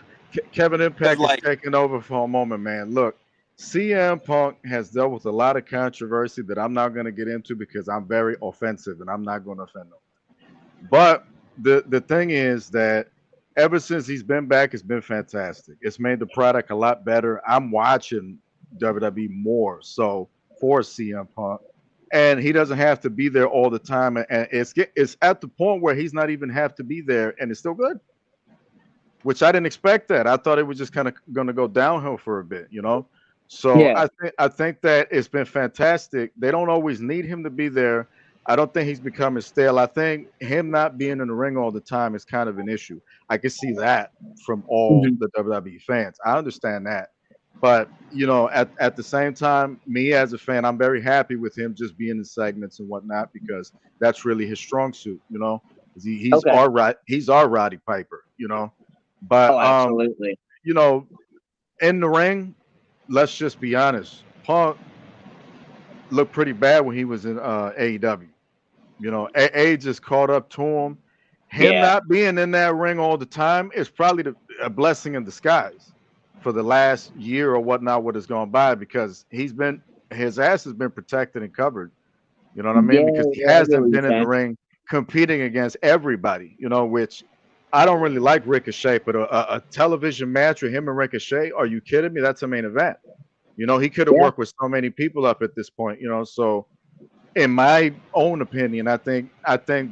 Kevin Impact like- is taking over for a moment, man. Look, CM Punk has dealt with a lot of controversy that I'm not going to get into because I'm very offensive and I'm not going to offend them. But the thing is that ever since he's been back, it's been fantastic. It's made the product a lot better. I'm watching WWE more so for CM Punk, and he doesn't have to be there all the time. And it's at the point where he's not even have to be there, and it's still good. Which I didn't expect that. I thought it was just kind of going to go downhill for a bit, So Yeah. I think that it's been fantastic. They don't always need him to be there. I don't think he's becoming stale. I think him not being in the ring all the time is kind of an issue. I can see that from all the WWE fans. I understand that. But, at the same time, me as a fan, I'm very happy with him just being in segments and whatnot because that's really his strong suit, He's Okay. he's our Roddy Piper, But Oh, absolutely. in the ring, let's just be honest. Punk looked pretty bad when he was in AEW. AA just caught up to him. Him not being in that ring all the time is probably a blessing in disguise for the last year or whatnot what has gone by because his ass has been protected and covered. You know what I mean? Because he I get hasn't what been you're in the saying. ring competing against everybody, which I don't really like Ricochet, but a television match with him and Ricochet, are you kidding me? That's a main event. He could have Yeah. worked with so many people up at this point, so in my own opinion, I think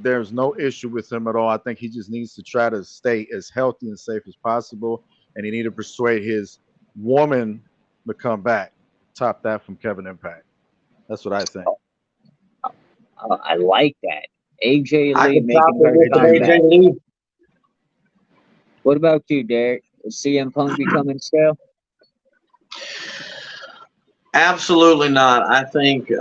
there's no issue with him at all. I think he just needs to try to stay as healthy and safe as possible, and he need to persuade his woman to come back. Top that from Kevin Impact. That's what I think. I like that. AJ I Lee can top making it her with comeback. AJ Lee. What about you, Derek? Is CM Punk becoming stale? Absolutely not. I think,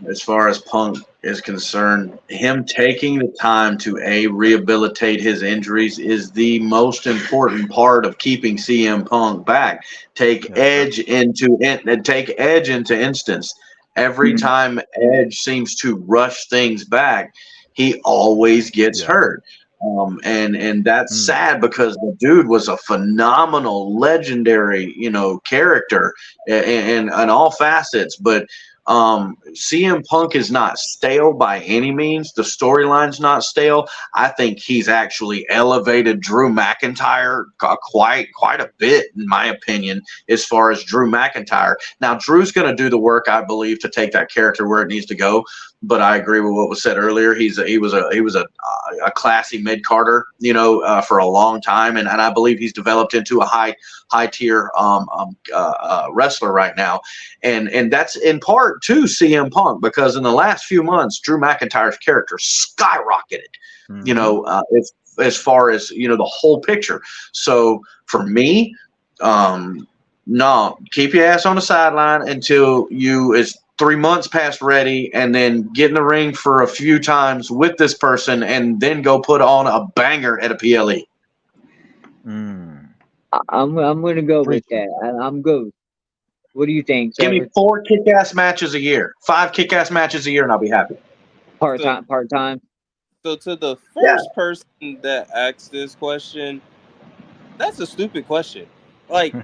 as far as Punk is concerned, him taking the time to rehabilitate his injuries is the most important part of keeping CM Punk back. Take Edge into instance. Every time Edge seems to rush things back, he always gets hurt. And that's sad because the dude was a phenomenal, legendary, character in all facets. But CM Punk is not stale by any means. The storyline's not stale. I think he's actually elevated Drew McIntyre quite a bit, in my opinion, as far as Drew McIntyre. Now, Drew's going to do the work, I believe, to take that character where it needs to go. But I agree with what was said earlier. He was a classy mid carder, for a long time, and I believe he's developed into a high tier wrestler right now, and that's in part to CM Punk, because in the last few months, Drew McIntyre's character skyrocketed, as far as the whole picture. So for me, no, keep your ass on the sideline until you is 3 months past ready, and then get in the ring for a few times with this person, and then go put on a banger at a PLE. I'm gonna go with that. I'm good. What do you think? Give me 4 kick-ass matches a year, 5 kick-ass matches a year, and I'll be happy. Part time. So to the first person that asked this question, that's a stupid question. Like,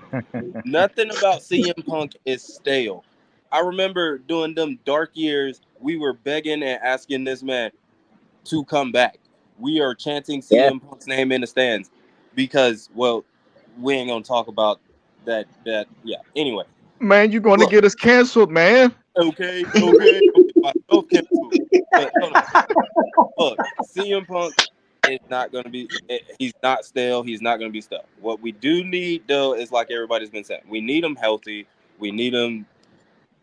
nothing about CM Punk is stale. I remember during them dark years, we were begging and asking this man to come back. We are chanting CM Punk's name in the stands because, well, we ain't gonna talk about that. Anyway, Man, you're going to get us canceled, man. Okay. Myself canceled. But hold on. Look, CM Punk is not gonna be. He's not stale. He's not gonna be stale. What we do need, though, is like everybody's been saying. We need him healthy. We need him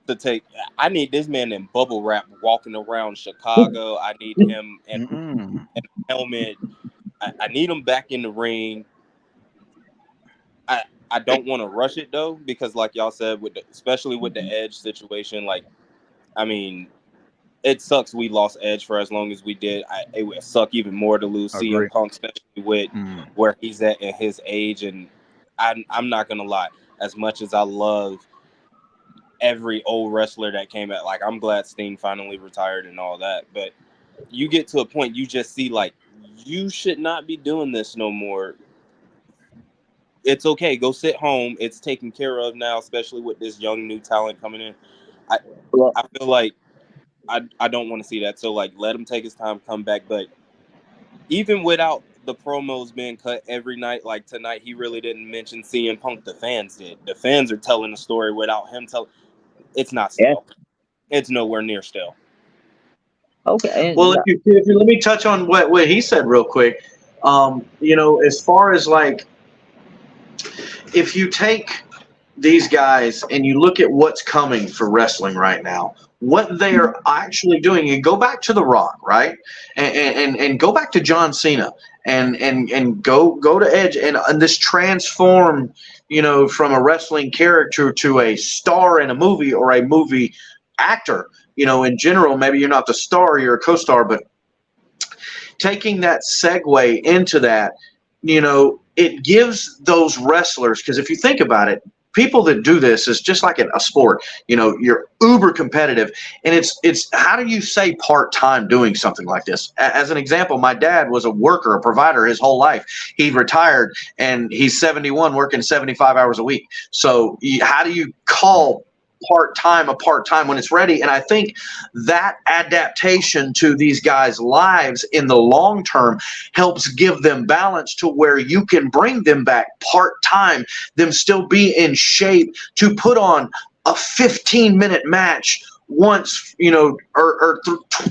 to take. I need this man in bubble wrap walking around Chicago. I need him in a helmet. I need him back in the ring. I don't want to rush it though, because like y'all said, especially with the Edge situation, like, I mean, it sucks we lost Edge for as long as we did. It would suck even more to lose CM Punk, especially with where he's at in his age. And I'm not gonna lie, as much as I love every old wrestler that came at, like, I'm glad Sting finally retired and all that, but you get to a point you just see, like, you should not be doing this no more. It's okay, go sit home. It's taken care of now, especially with this young new talent coming in. I feel like I don't want to see that. So, like, let him take his time, come back. But even without the promos being cut every night, like tonight, he really didn't mention CM Punk. The fans did. The fans are telling the story without him telling. It's not stale. It's nowhere near stale. Okay. Well, if you let me touch on what he said real quick. As far as, like, if you take these guys and you look at what's coming for wrestling right now, what they are actually doing, and go back to The Rock, right? And go back to John Cena and go to Edge and this transform, from a wrestling character to a star in a movie or a movie actor, in general. Maybe you're not the star, you're a co-star, but taking that segue into that, it gives those wrestlers, because if you think about it, people that do this is just like a sport. You're uber competitive, and it's how do you say part-time doing something like this? As an example, my dad was a worker, a provider his whole life. He retired, and he's 71, working 75 hours a week. So how do you call part-time when it's ready? And I think that adaptation to these guys' lives in the long term helps give them balance to where you can bring them back part-time, them still be in shape to put on a 15-minute match once, or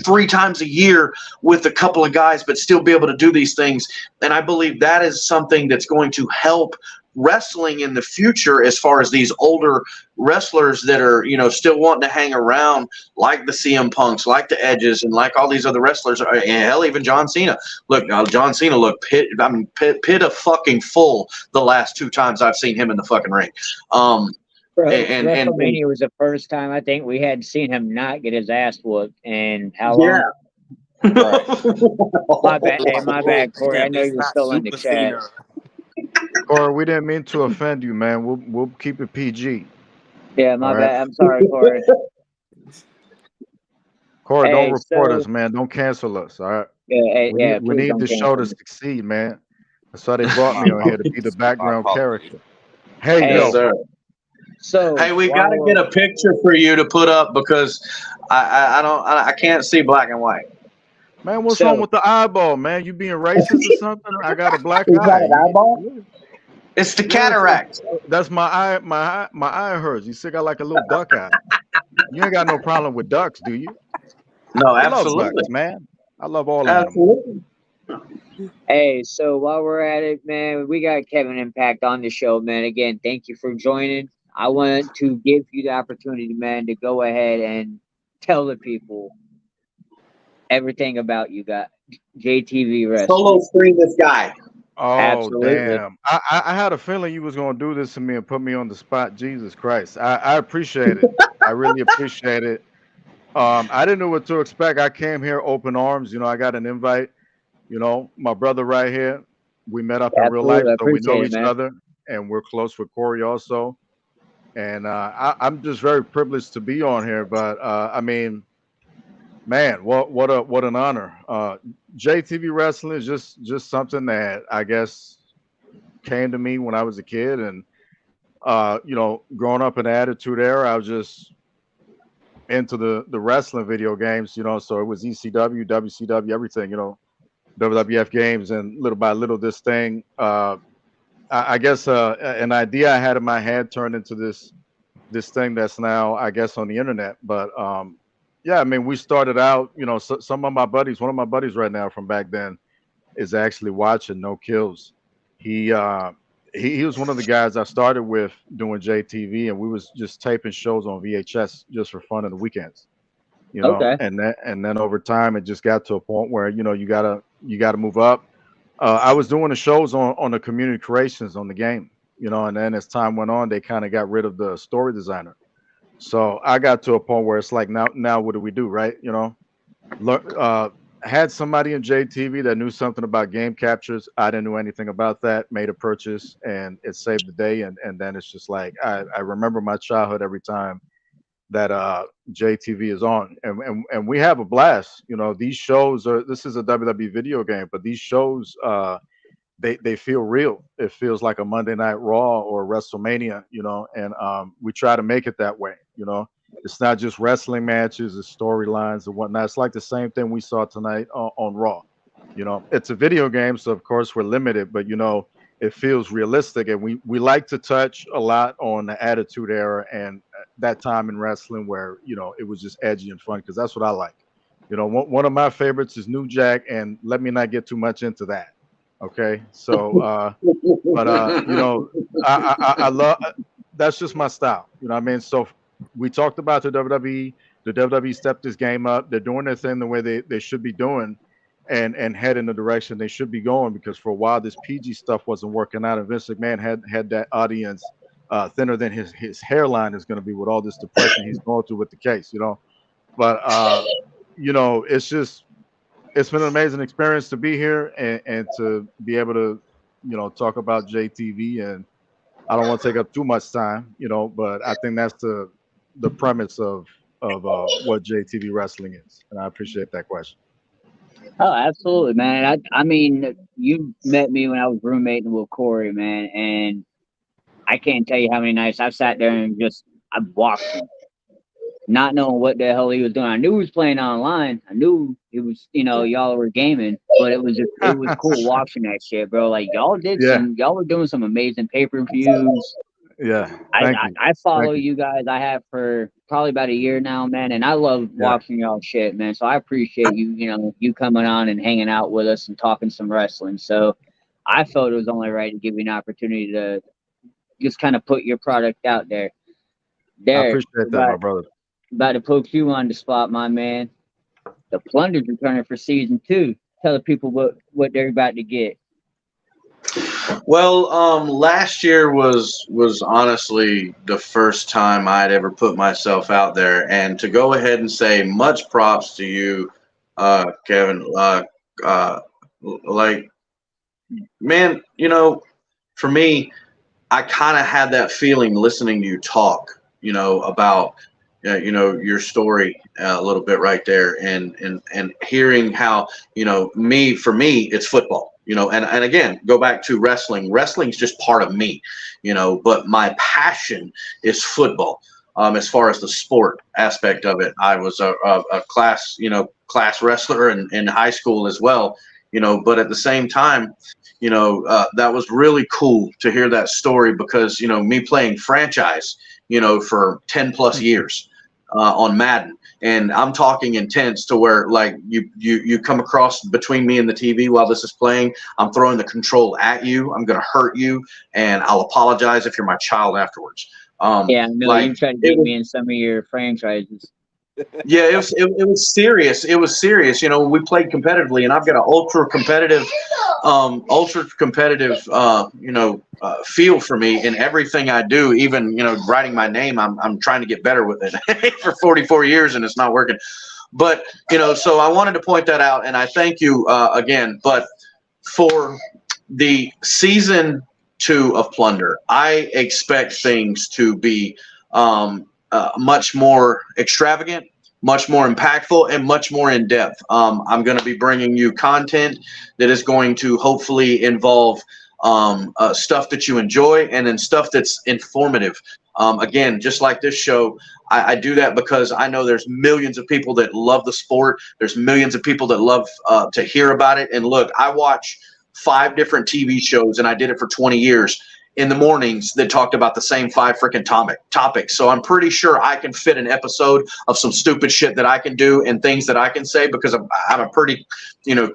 3 times a year with a couple of guys, but still be able to do these things. And I believe that is something that's going to help wrestling in the future, as far as these older wrestlers that are, still wanting to hang around, like the CM Punks, like the Edges, and like all these other wrestlers, and hell, even John Cena. Look, John Cena looked pit a fucking full the last 2 times I've seen him in the fucking ring. WrestleMania was the first time I think we had seen him not get his ass whooped. And how long? Yeah. Right. My bad, Corey. I know you're still in the chat. Corey, we didn't mean to offend you, man. We'll keep it PG. Yeah, my bad. I'm sorry, Corey. Corey, don't report us, man. Don't cancel us. All right. We please need don't the show cancel to me. succeed, man. That's why they brought My me on here to be the apologies. My background apologies. character. Hey, Hey, Yes, yo, sir. so Hey, we got while to get a picture for you to put up because I can't see black and white. man, what's wrong so with the eyeball, man? You being racist or something? I got a black is that eye. an eyeball? It's the Yes, cataract. that's my eye. My eye hurts. You still got like a little duck eye. You ain't got no problem with ducks, do you? No, I love absolutely, ducks, man. I love all animals. absolutely. Hey, so while we're at it, man, we got Kevin Impact on the show, man. Again, thank you for joining. I want to give you the opportunity, man, to go ahead and tell the people everything about you got JTV Solo Wrestling. screen this guy. Oh Absolutely. damn! I had a feeling you was gonna do this to me and put me on the spot. Jesus Christ! I appreciate it. I really appreciate it. I didn't know what to expect. I came here open arms. You know, I got an invite. You know, my brother right here. We met up in real life, Absolutely. I so we appreciate know it, each man. other, and we're close with Corey also. And I'm just very privileged to be on here. But I mean, man, what an honor. JTV wrestling is just something that I guess came to me when I was a kid, and you know, growing up in the Attitude Era, I was just into the wrestling video games. You know, so it was ECW, WCW, everything. You know, WWF games, and little by little, this thing. I guess an idea I had in my head turned into this thing that's now, I guess, on the internet. But yeah, I mean, we started out. You know, some of my buddies, one of my buddies right now from back then, is actually watching No Kills. He uh, he was one of the guys I started with doing JTV, and we was just taping shows on VHS just for fun in the weekends. You know, Okay. and then over time, it just got to a point where you know you gotta move up. I was doing the shows on the community creations on the game, you know, and then as time went on, they kind of got rid of the story designer. So I got to a point where it's like, now what do we do, right? You know, learn, had somebody in JTV that knew something about game captures. I didn't know anything about that. Made a purchase, and it saved the day. And then it's just like I remember my childhood every time that JTV is on, and we have a blast. You know, these shows are. This is a WWE video game, but these shows they feel real. It feels like a Monday Night Raw or WrestleMania, you know, and we try to make it that way. You know, it's not just wrestling matches, it's storylines and whatnot. It's like the same thing we saw tonight on Raw. You know, it's a video game, so of course we're limited, but you know, it feels realistic, and we like to touch a lot on the Attitude Era and that time in wrestling where you know it was just edgy and fun because that's what I like. You know, one of my favorites is New Jack, and let me not get too much into that. Okay, so but you know, I love that's just my style. You know what I mean? So we talked about the WWE. The WWE stepped this game up. They're doing their thing the way they should be doing, and head in the direction they should be going. Because for a while, this PG stuff wasn't working out, and Vince McMahon had that audience thinner than his hairline is going to be with all this depression he's going through with the case. You know, but you know, it's been an amazing experience to be here and to be able to, you know, talk about JTV. And I don't want to take up too much time, you know, but I think that's the premise of what JTV wrestling is, and I appreciate that question. Oh, absolutely, man. I mean, you met me when I was roommating with Corey, man, and I can't tell you how many nights I've sat there and just I watched him, not knowing what the hell he was doing. I knew he was playing online. I knew it was, y'all were gaming, but it was cool watching that shit, bro. Like Yeah, y'all were doing some amazing pay-per-views. yeah. I, Thank I you, I follow thank you. you guys. I have for probably about a year now, man, and I love Yeah, watching y'all shit, man. So I appreciate you, you coming on and hanging out with us and talking some wrestling. So I felt it was only right to give you an opportunity to just kind of put your product out there. I Derek, appreciate that, my brother. about to poke you on the spot, my man. The Plunder's returning for season 2. Tell the people what they're about to get. Well, last year was honestly the first time I'd ever put myself out there, and to go ahead and say much props to you, Kevin. Uh, like, man, for me, I kind of had that feeling listening to you talk, about your story a little bit right there, and hearing how, for me, it's football, and again, go back to wrestling. Wrestling's just part of me, but my passion is football. As far as the sport aspect of it, I was a class wrestler in high school as well, but at the same time, that was really cool to hear that story because, me playing franchise, for 10 plus years on Madden. And I'm talking intense to where like you come across between me and the TV while this is playing. I'm throwing the control at you. I'm going to hurt you. And I'll apologize if you're my child afterwards. Yeah, no, you tried to beat me in some of your franchises. Yeah, it was serious. It was serious. We played competitively, and I've got an ultra competitive, feel for me in everything I do. Even writing my name, I'm trying to get better with it for 44 years, and it's not working. But so I wanted to point that out, and I thank you again. But for the season 2 of Plunder, I expect things to be much more extravagant, much more impactful, and much more in depth. I'm going to be bringing you content that is going to hopefully involve stuff that you enjoy, and then stuff that's informative. Again, just like this show, I do that because I know there's millions of people that love the sport. There's millions of people that love to hear about it. And look, I watch 5 different TV shows, and I did it for 20 years. In the mornings that talked about the same 5 freaking topics. So I'm pretty sure I can fit an episode of some stupid shit that I can do and things that I can say because I'm a pretty,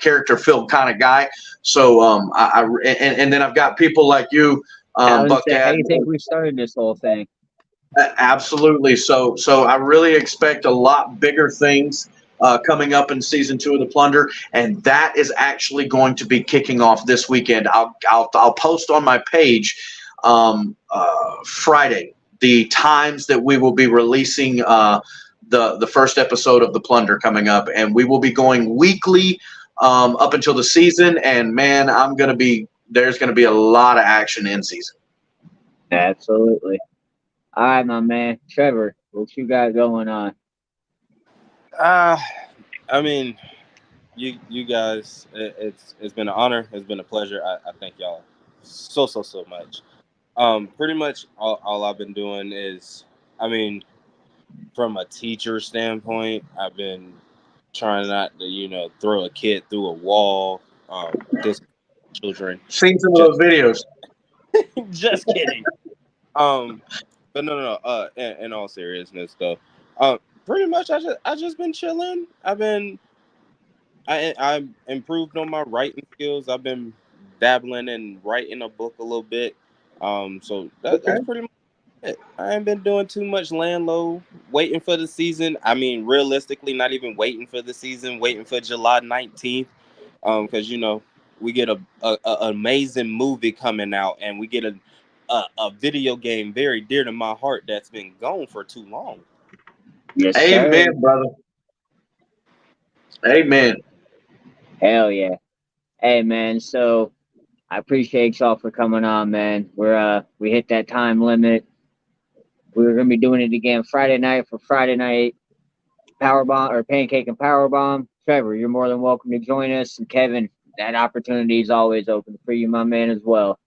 character filled kind of guy. So and then I've got people like you, BücDad. How do you think we started this whole thing? Absolutely. So I really expect a lot bigger things coming up in season 2 of the Plunder, and that is actually going to be kicking off this weekend. I'll post on my page Friday the times that we will be releasing the first episode of the Plunder coming up, and we will be going weekly up until the season. And man, there's gonna be a lot of action in season. Absolutely. All right, my man, Trevor, what you got going on? I mean, you guys, it's been an honor. It's been a pleasure. I thank y'all so much. Pretty much all I've been doing is, from a teacher standpoint, I've been trying not to, throw a kid through a wall. This children. Seen some of those videos. Just kidding. But no. In all seriousness, though, pretty much I just been chilling. I've improved on my writing skills. I've been dabbling in writing a book a little bit. So that's pretty much it. I ain't been doing too much laying low, waiting for the season. Realistically, not even waiting for the season, waiting for July 19th. Because we get a amazing movie coming out, and we get a video game very dear to my heart that's been gone for too long. Yes, amen, sir. brother. Amen. Hell yeah. Hey, man, so I appreciate y'all for coming on, man. We hit that time limit. We were going to be doing it again Friday night for Friday night Powerbomb or Pancake and Powerbomb. Trevor, you're more than welcome to join us. And Kevin, that opportunity is always open for you, my man, as well.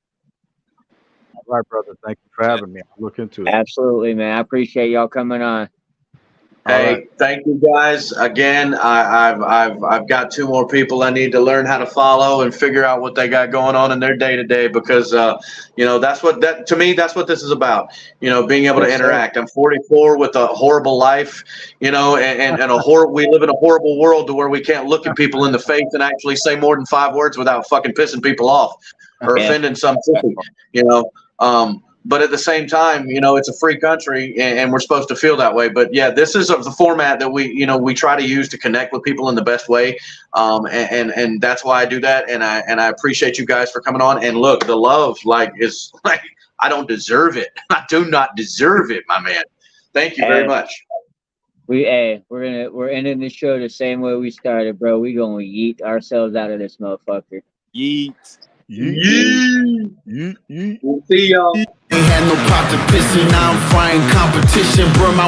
All right, brother. Thank you for having me. I'll look into it. Absolutely, man. I appreciate y'all coming on. Hey, thank you guys again. I've got 2 more people I need to learn how to follow and figure out what they got going on in their day to day, because that's what this is about. Being able to interact. I'm 44 with a horrible life, and we live in a horrible world to where we can't look at people in the face and actually say more than 5 words without fucking pissing people off or offending some city, But at the same time, it's a free country, and we're supposed to feel that way. But yeah, this is the format that we try to use to connect with people in the best way, and that's why I do that. And I appreciate you guys for coming on. And look, the love is I don't deserve it. I do not deserve it, my man. Thank you very much. We're ending the show the same way we started, bro. We gonna yeet ourselves out of this motherfucker. Yeet. We'll see y'all. Ain't had no pot to piss in, now I'm frying competition, bro. My